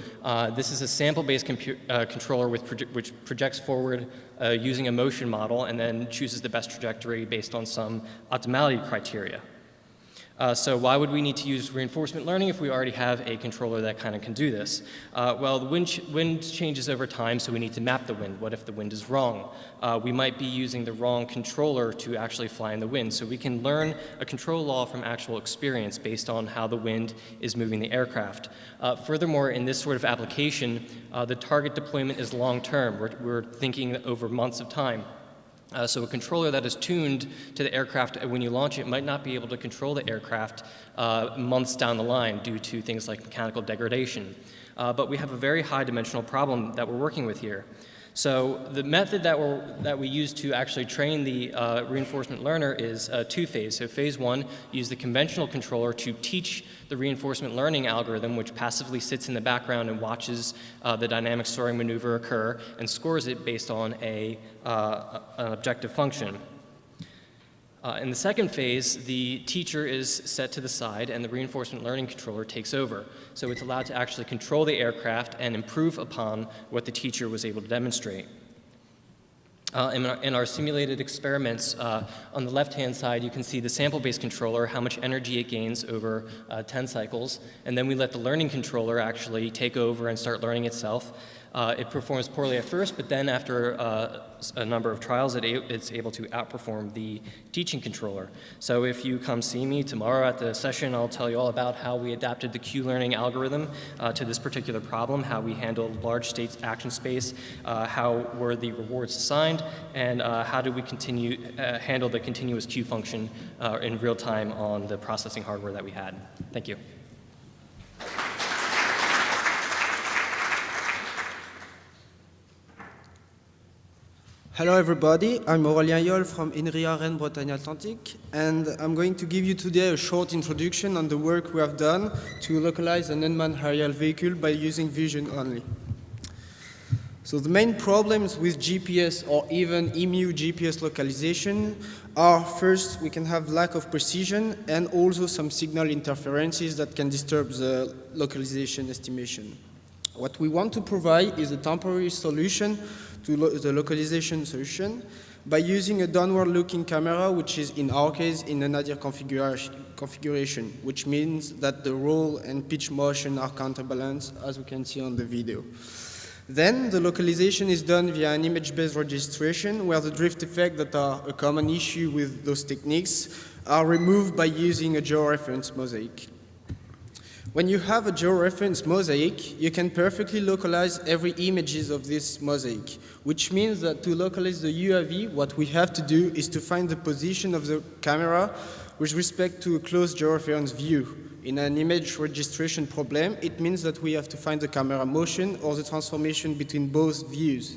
This is a sample-based controller which projects forward using a motion model and then chooses the best trajectory based on some optimality criteria. So why would we need to use reinforcement learning if we already have a controller that kind of can do this? Well, the wind changes over time, so we need to map the wind. What if the wind is wrong? We might be using the wrong controller to actually fly in the wind. So we can learn a control law from actual experience based on how the wind is moving the aircraft. Furthermore, in this sort of application, the target deployment is long-term. We're thinking over months of time. So a controller that is tuned to the aircraft when you launch it might not be able to control the aircraft months down the line due to things like mechanical degradation. But we have a very high dimensional problem that we're working with here. So the method that we use to actually train the reinforcement learner is two-phase. So phase one, use the conventional controller to teach the reinforcement learning algorithm, which passively sits in the background and watches the dynamic soaring maneuver occur and scores it based on an objective function. In the second phase, the teacher is set to the side and the reinforcement learning controller takes over. So it's allowed to actually control the aircraft and improve upon what the teacher was able to demonstrate. In our simulated experiments, on the left-hand side, you can see the sample-based controller, how much energy it gains over 10 cycles, and then we let the learning controller actually take over and start learning itself. It performs poorly at first, but then after a number of trials, it's able to outperform the teaching controller. So if you come see me tomorrow at the session, I'll tell you all about how we adapted the Q-learning algorithm to this particular problem, how we handled large state action space, how were the rewards assigned, and how do we handle the continuous Q function in real time on the processing hardware that we had. Thank you. Hello everybody, I'm Aurélien Yol from INRIA Rennes Bretagne Atlantique, and I'm going to give you today a short introduction on the work we have done to localize an unmanned aerial vehicle by using vision only. So the main problems with GPS or even EMU GPS localization are, first, we can have lack of precision and also some signal interferences that can disturb the localization estimation. What we want to provide is a temporary solution to the localization solution by using a downward-looking camera, which is, in our case, in a nadir configuration, which means that the roll and pitch motion are counterbalanced, as we can see on the video. Then the localization is done via an image-based registration, where the drift effects that are a common issue with those techniques are removed by using a georeference mosaic. When you have a georeference mosaic, you can perfectly localize every images of this mosaic, which means that to localize the UAV, what we have to do is to find the position of the camera with respect to a closed georeference view. In an image registration problem, it means that we have to find the camera motion or the transformation between both views.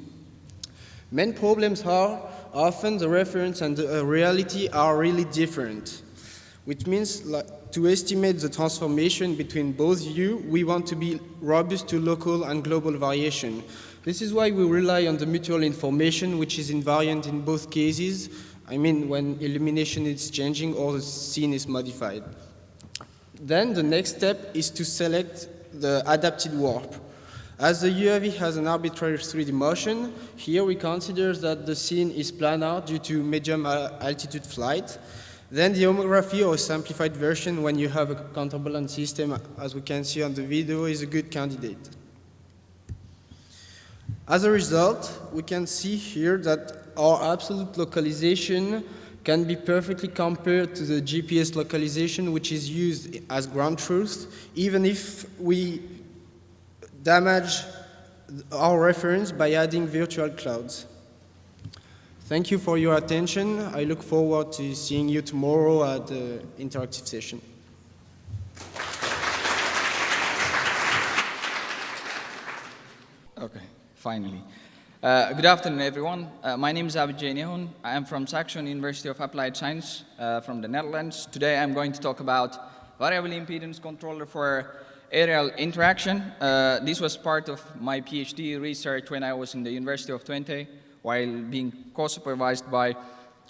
Main problems are often the reference and the reality are really different, which means to estimate the transformation between both views, we want to be robust to local and global variation. This is why we rely on the mutual information, which is invariant in both cases. I mean, when illumination is changing or the scene is modified. Then the next step is to select the adapted warp. As the UAV has an arbitrary 3D motion, here we consider that the scene is planar due to medium altitude flight. Then the homography, or simplified version, when you have a counterbalance system, as we can see on the video, is a good candidate. As a result, we can see here that our absolute localization can be perfectly compared to the GPS localization, which is used as ground truth, even if we damage our reference by adding virtual clouds. Thank you for your attention. I look forward to seeing you tomorrow at the interactive session. Okay, finally. Good afternoon, everyone. My name is Abid Nehun. I am from Saxion University of Applied Science from the Netherlands. Today I'm going to talk about variable impedance controller for aerial interaction. This was part of my PhD research when I was in the University of Twente, while being co-supervised by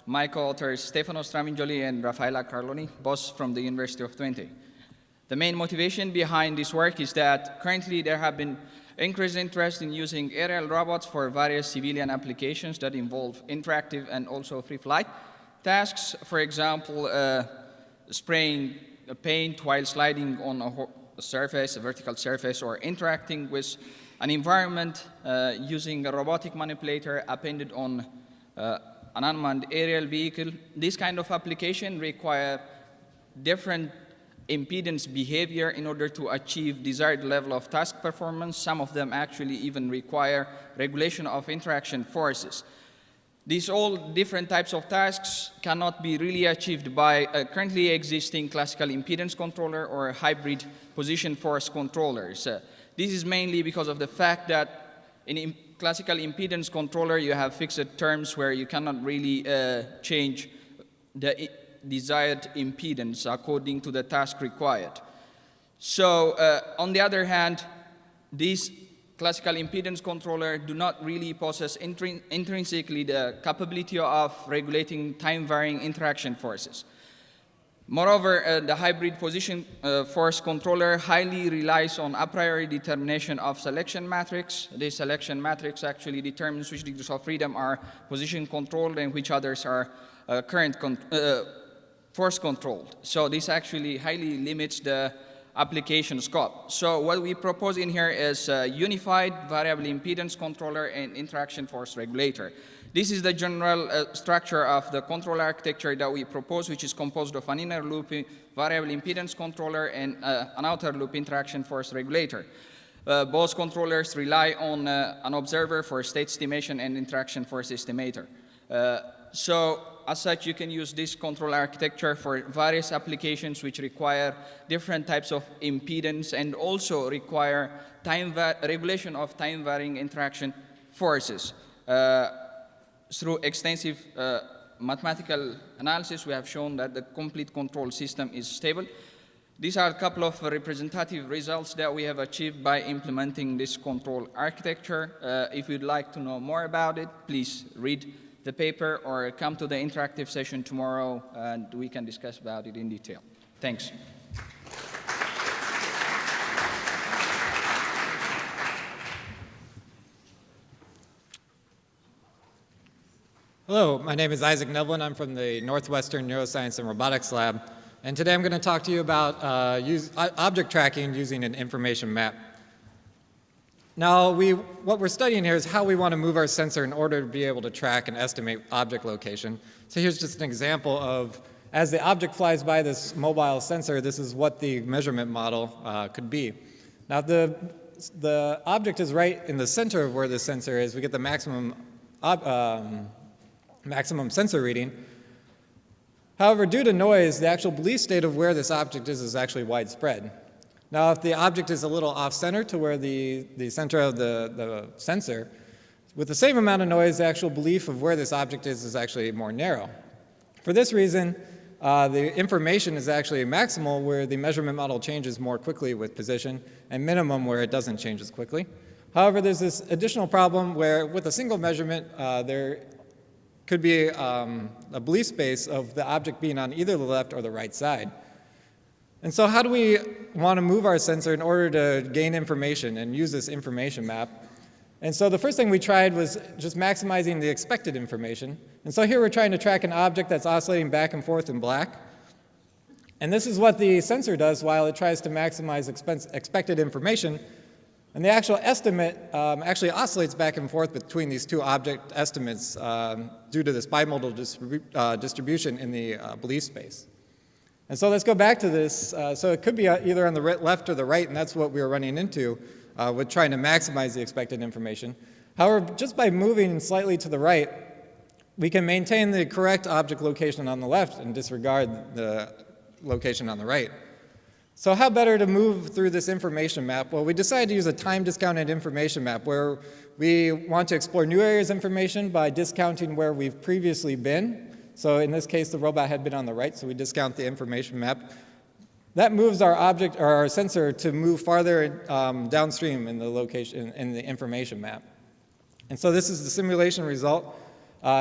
my co-authors Stefano Straminjoli and Raffaella Carloni, both from the University of Twente. The main motivation behind this work is that currently there have been increased interest in using aerial robots for various civilian applications that involve interactive and also free flight tasks. For example, spraying paint while sliding on a surface, a vertical surface, or interacting with an environment using a robotic manipulator appended on an unmanned aerial vehicle. This kind of application require different impedance behavior in order to achieve desired level of task performance. Some of them actually even require regulation of interaction forces. These all different types of tasks cannot be really achieved by a currently existing classical impedance controller or hybrid position force controllers. This is mainly because of the fact that in classical impedance controller you have fixed terms where you cannot really change the desired impedance according to the task required. So on the other hand, these classical impedance controller do not really possess intrinsically the capability of regulating time-varying interaction forces. Moreover, the hybrid position force controller highly relies on a priori determination of selection matrix. This selection matrix actually determines which degrees of freedom are position controlled and which others are force controlled. So this actually highly limits the application scope. So what we propose in here is a unified variable impedance controller and interaction force regulator. This is the general structure of the control architecture that we propose, which is composed of an inner loop variable impedance controller and an outer loop interaction force regulator. Both controllers rely on an observer for state estimation and interaction force estimator. So as such, you can use this control architecture for various applications which require different types of impedance and also require regulation of time-varying interaction forces. Through extensive mathematical analysis, we have shown that the complete control system is stable. These are a couple of representative results that we have achieved by implementing this control architecture. If you'd like to know more about it, please read the paper or come to the interactive session tomorrow and we can discuss about it in detail. Thanks. Hello, my name is Isaac Nevlin. I'm from the Northwestern Neuroscience and Robotics Lab. And today I'm going to talk to you about object tracking using an information map. Now, what we're studying here is how we want to move our sensor in order to be able to track and estimate object location. So here's just an example of, as the object flies by this mobile sensor, this is what the measurement model could be. Now, the object is right in the center of where the sensor is. We get the maximum sensor reading. However, due to noise, the actual belief state of where this object is actually widespread. Now, if the object is a little off-center to where the center of the sensor, with the same amount of noise, the actual belief of where this object is actually more narrow. For this reason, the information is actually maximal where the measurement model changes more quickly with position, and minimum where it doesn't change as quickly. However, there's this additional problem where with a single measurement, there could be a belief space of the object being on either the left or the right side. And so how do we want to move our sensor in order to gain information and use this information map? And so the first thing we tried was just maximizing the expected information. And so here we're trying to track an object that's oscillating back and forth in black. And this is what the sensor does while it tries to maximize expected information. And the actual estimate actually oscillates back and forth between these two object estimates due to this bimodal distribution in the belief space. And so let's go back to this. So it could be either on the left or the right, and that's what we were running into with trying to maximize the expected information. However, just by moving slightly to the right, we can maintain the correct object location on the left and disregard the location on the right. So how better to move through this information map? Well, we decided to use a time-discounted information map where we want to explore new areas of information by discounting where we've previously been. So in this case, the robot had been on the right, so we discount the information map. That moves our object or our sensor to move farther downstream in the location in the information map. And so this is the simulation result,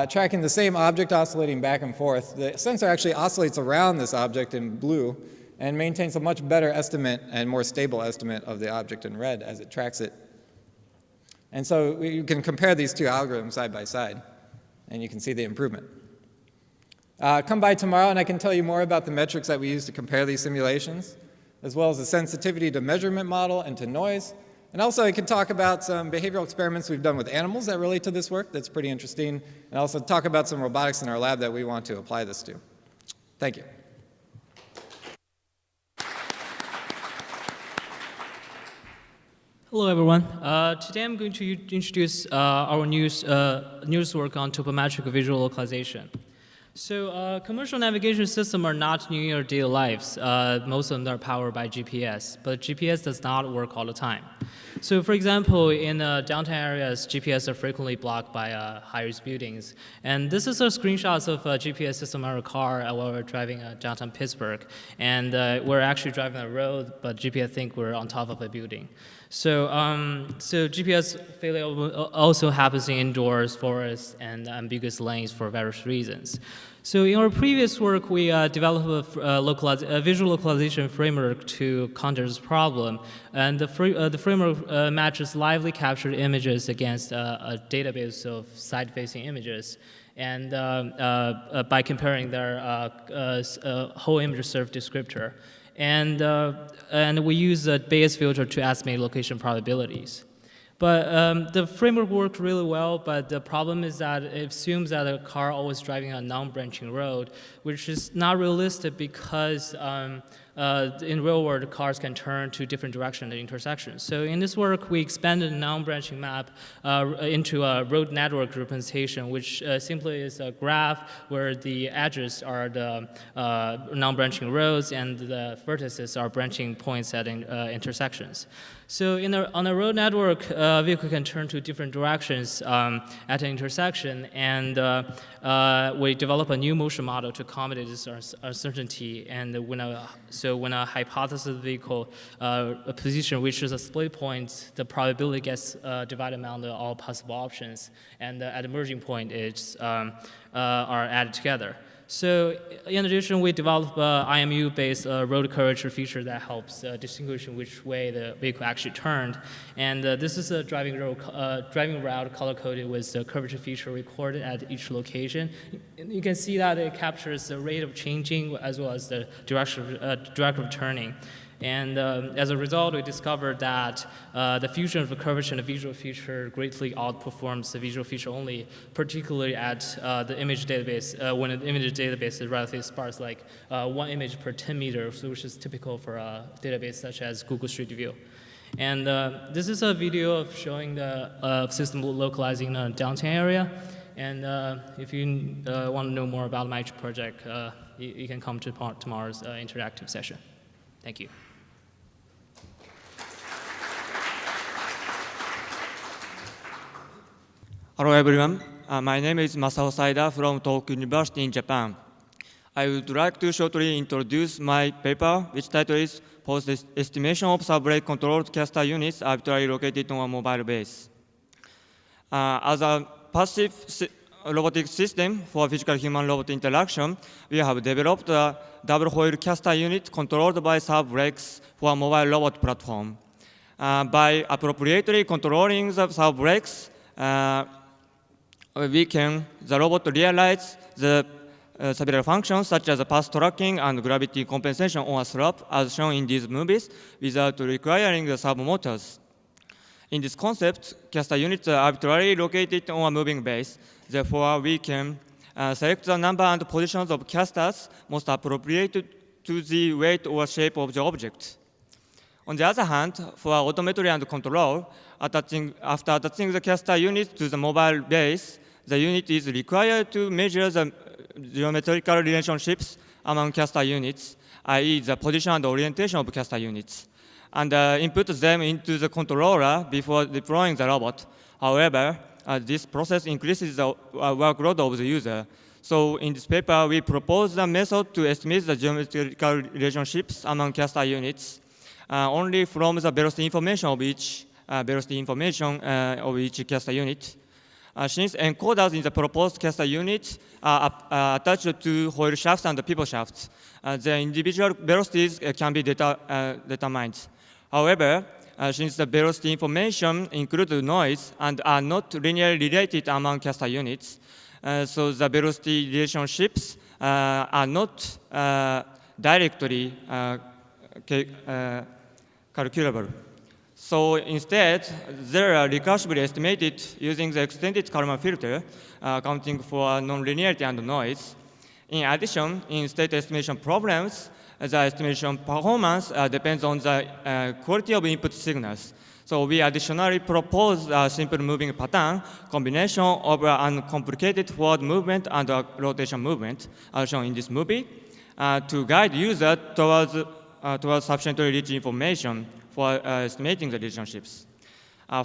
tracking the same object oscillating back and forth. The sensor actually oscillates around this object in blue and maintains a much better estimate and more stable estimate of the object in red as it tracks it. And so you can compare these two algorithms side by side, and you can see the improvement. Come by tomorrow and I can tell you more about the metrics that we use to compare these simulations, as well as the sensitivity to measurement model and to noise. And also I can talk about some behavioral experiments we've done with animals that relate to this work that's pretty interesting, and also talk about some robotics in our lab that we want to apply this to. Thank you. Hello, everyone. Today I'm going to introduce our news work on topometric visual localization. So commercial navigation systems are not new in our daily lives. Most of them are powered by GPS, but GPS does not work all the time. So for example, in downtown areas, GPS are frequently blocked by high-rise buildings. And this is a screenshot of a GPS system on our car while we're driving downtown Pittsburgh. And we're actually driving a road, but GPS think we're on top of a building. So GPS failure also happens in indoors, forests, and ambiguous lanes for various reasons. So in our previous work, we developed a visual localization framework to counter this problem. And the framework matches lively captured images against a database of side-facing images, and by comparing their whole image served descriptor. And we use a Bayes filter to estimate location probabilities. But the framework worked really well, but the problem is that it assumes that a car always driving a non-branching road, which is not realistic because in real world, cars can turn to different directions at intersections. So in this work, we expanded a non-branching map into a road network representation, which simply is a graph where the edges are the non-branching roads and the vertices are branching points at intersections. So on a road network, a vehicle can turn to different directions at an intersection, and we develop a new motion model to accommodate this uncertainty. And when a hypothesis vehicle position reaches a split point, the probability gets divided among all possible options, and at the merging point, are added together. So in addition, we developed IMU-based road curvature feature that helps distinguish which way the vehicle actually turned. And this is a driving route color-coded with the curvature feature recorded at each location. And you can see that it captures the rate of changing as well as the direction of turning. And as a result, we discovered that the fusion of the curvature and the visual feature greatly outperforms the visual feature only, particularly at the image database, when an image database is relatively sparse, like 1 image per 10 meters, which is typical for a database such as Google Street View. And this is a video of showing the system localizing the downtown area. And if you want to know more about my project, you can come to tomorrow's interactive session. Thank you. Hello everyone, my name is Masao Saida from Tohoku University in Japan. I would like to shortly introduce my paper, which title is Post-Estimation of Sub-brake Controlled Caster Units Arbitrarily Located on a Mobile Base. As a passive robotic system for physical human-robot interaction, we have developed a double-foil caster unit controlled by sub-brakes for a mobile robot platform. By appropriately controlling the sub-brakes, the robot realize the several functions such as path tracking and gravity compensation on a slope as shown in these movies without requiring the sub-motors. In this concept, caster units are arbitrarily located on a moving base. Therefore, we can select the number and positions of casters most appropriate to the weight or shape of the object. On the other hand, for autometry and control, after attaching the caster unit to the mobile base, the unit is required to measure the geometrical relationships among caster units, i.e. the position and orientation of caster units, and input them into the controller before deploying the robot. However, this process increases the workload of the user. So in this paper, we propose a method to estimate the geometrical relationships among caster units only from the velocity information of each caster unit. Since encoders in the proposed caster unit are attached to wheel shafts and pivot shafts, the individual velocities can be determined. However, since the velocity information includes noise and are not linearly related among caster units, so the velocity relationships are not directly calculable. So instead, they are recursively estimated using the extended Kalman filter, accounting for nonlinearity and noise. In addition, in state estimation problems, the estimation performance depends on the quality of input signals. So we additionally propose a simple moving pattern combination of uncomplicated forward movement and rotation movement, as shown in this movie, to guide user towards sufficiently rich information for estimating the relationships.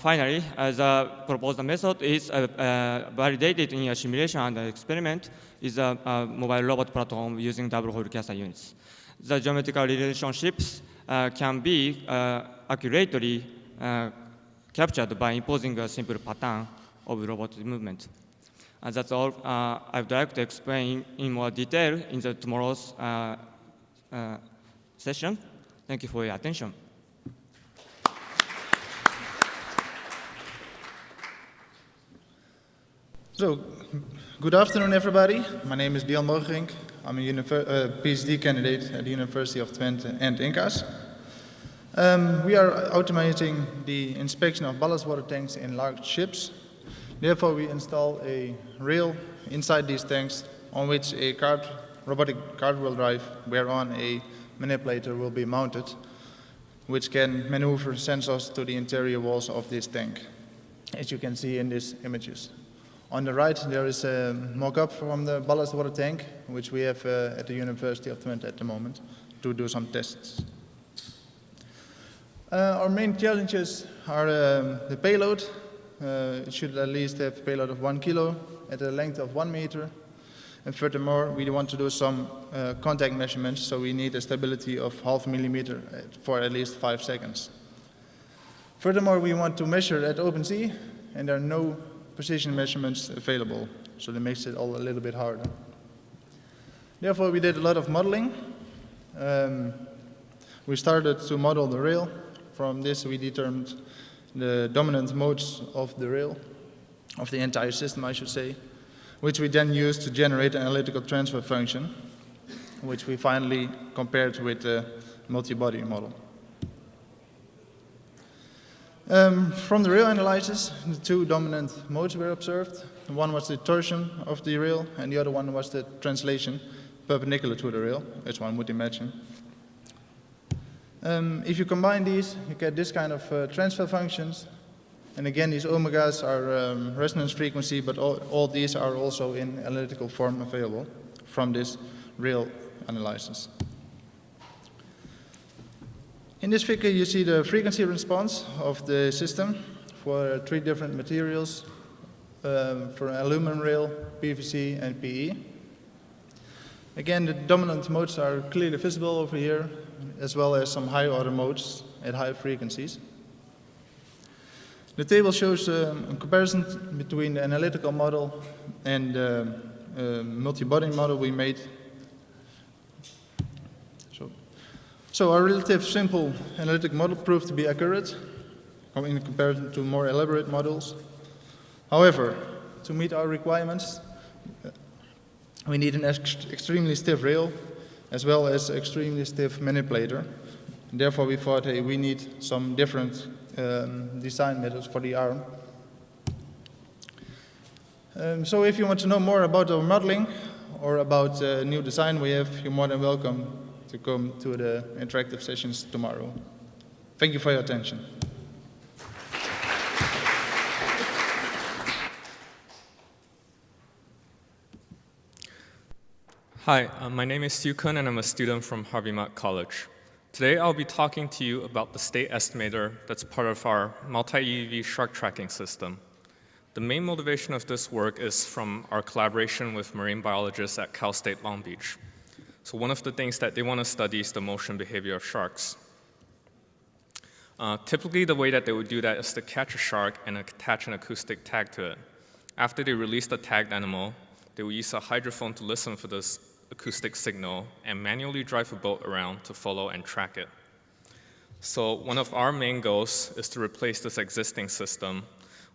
Finally, the proposed method is validated in a simulation and experiment is a mobile robot platform using double Hall cluster units. The geometrical relationships can be accurately captured by imposing a simple pattern of robot movement. And that's all I would like to explain in more detail in the tomorrow's session. Thank you for your attention. So, good afternoon, everybody. My name is Dian Mogerink. I'm a PhD candidate at the University of Twente and INCAS. We are automating the inspection of ballast water tanks in large ships. Therefore, we install a rail inside these tanks on which a robotic cartwheel drive, whereon a manipulator will be mounted, which can maneuver sensors to the interior walls of this tank, as you can see in these images. On the right, there is a mock-up from the ballast water tank, which we have at the University of Twente at the moment to do some tests. Our main challenges are the payload. It should at least have a payload of 1 kilo at a length of 1 meter. And furthermore, we want to do some contact measurements, so we need a stability of 0.5 millimeter for at least 5 seconds. Furthermore, we want to measure at open sea, and there are no precision measurements available, so that makes it all a little bit harder. Therefore, we did a lot of modeling. We started to model the rail. From this, we determined the dominant modes of the rail, of the entire system, I should say, which we then used to generate an analytical transfer function, which we finally compared with the multi-body model. From the rail analysis, the two dominant modes were observed. One was the torsion of the rail, and the other one was the translation perpendicular to the rail, as one would imagine. If you combine these, you get this kind of transfer functions. And again, these omegas are resonance frequency, but all these are also in analytical form available from this rail analysis. In this figure, you see the frequency response of the system for 3 different materials, for aluminum rail, PVC, and PE. Again, the dominant modes are clearly visible over here, as well as some higher order modes at high frequencies. The table shows a comparison between the analytical model and the multi-body model we made. So our relative simple analytic model proved to be accurate in comparison to more elaborate models. However, to meet our requirements, we need an extremely stiff rail as well as extremely stiff manipulator. Therefore, we thought, hey, we need some different design methods for the arm. So if you want to know more about our modeling or about the new design we have, you're more than welcome to come to the interactive sessions tomorrow. Thank you for your attention. Hi, my name is Xiu Kun and I'm a student from Harvey Mudd College. Today I'll be talking to you about the state estimator that's part of our multi-EEV shark tracking system. The main motivation of this work is from our collaboration with marine biologists at Cal State Long Beach. So one of the things that they want to study is the motion behavior of sharks. Typically, the way that they would do that is to catch a shark and attach an acoustic tag to it. After they release the tagged animal, they will use a hydrophone to listen for this acoustic signal and manually drive a boat around to follow and track it. So one of our main goals is to replace this existing system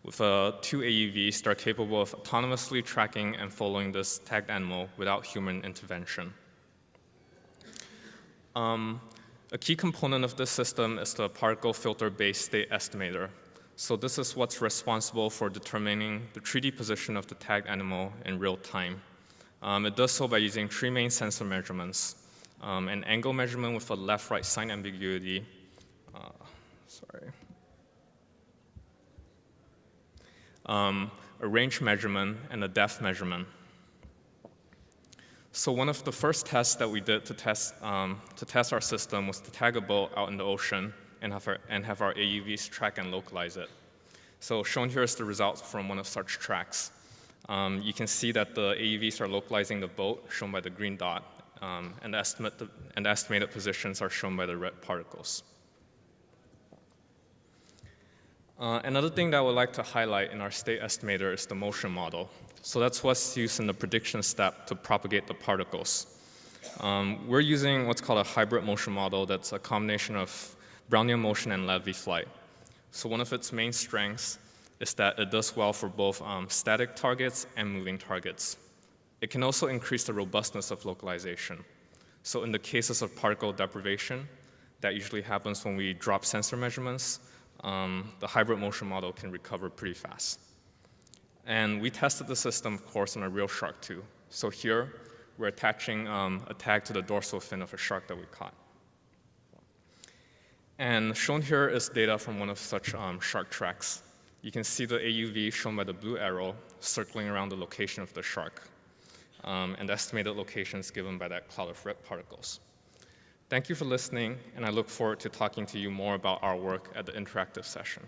with two AUVs that are capable of autonomously tracking and following this tagged animal without human intervention. A key component of this system is the particle filter-based state estimator. So this is what's responsible for determining the 3D position of the tagged animal in real time. It does so by using three main sensor measurements: an angle measurement with a left-right sign ambiguity, a range measurement, and a depth measurement. So one of the first tests that we did to test our system was to tag a boat out in the ocean and have our AUVs track and localize it. So shown here is the results from one of such tracks. You can see that the AUVs are localizing the boat, shown by the green dot, and the estimated positions are shown by the red particles. Another thing that I would like to highlight in our state estimator is the motion model. So that's what's used in the prediction step to propagate the particles. We're using what's called a hybrid motion model that's a combination of Brownian motion and Levy flight. So one of its main strengths is that it does well for both static targets and moving targets. It can also increase the robustness of localization. So in the cases of particle deprivation, that usually happens when we drop sensor measurements, the hybrid motion model can recover pretty fast. And we tested the system, of course, on a real shark too. So here, we're attaching a tag to the dorsal fin of a shark that we caught. And shown here is data from one of such shark tracks. You can see the AUV shown by the blue arrow circling around the location of the shark, and the estimated locations given by that cloud of red particles. Thank you for listening, and I look forward to talking to you more about our work at the interactive session.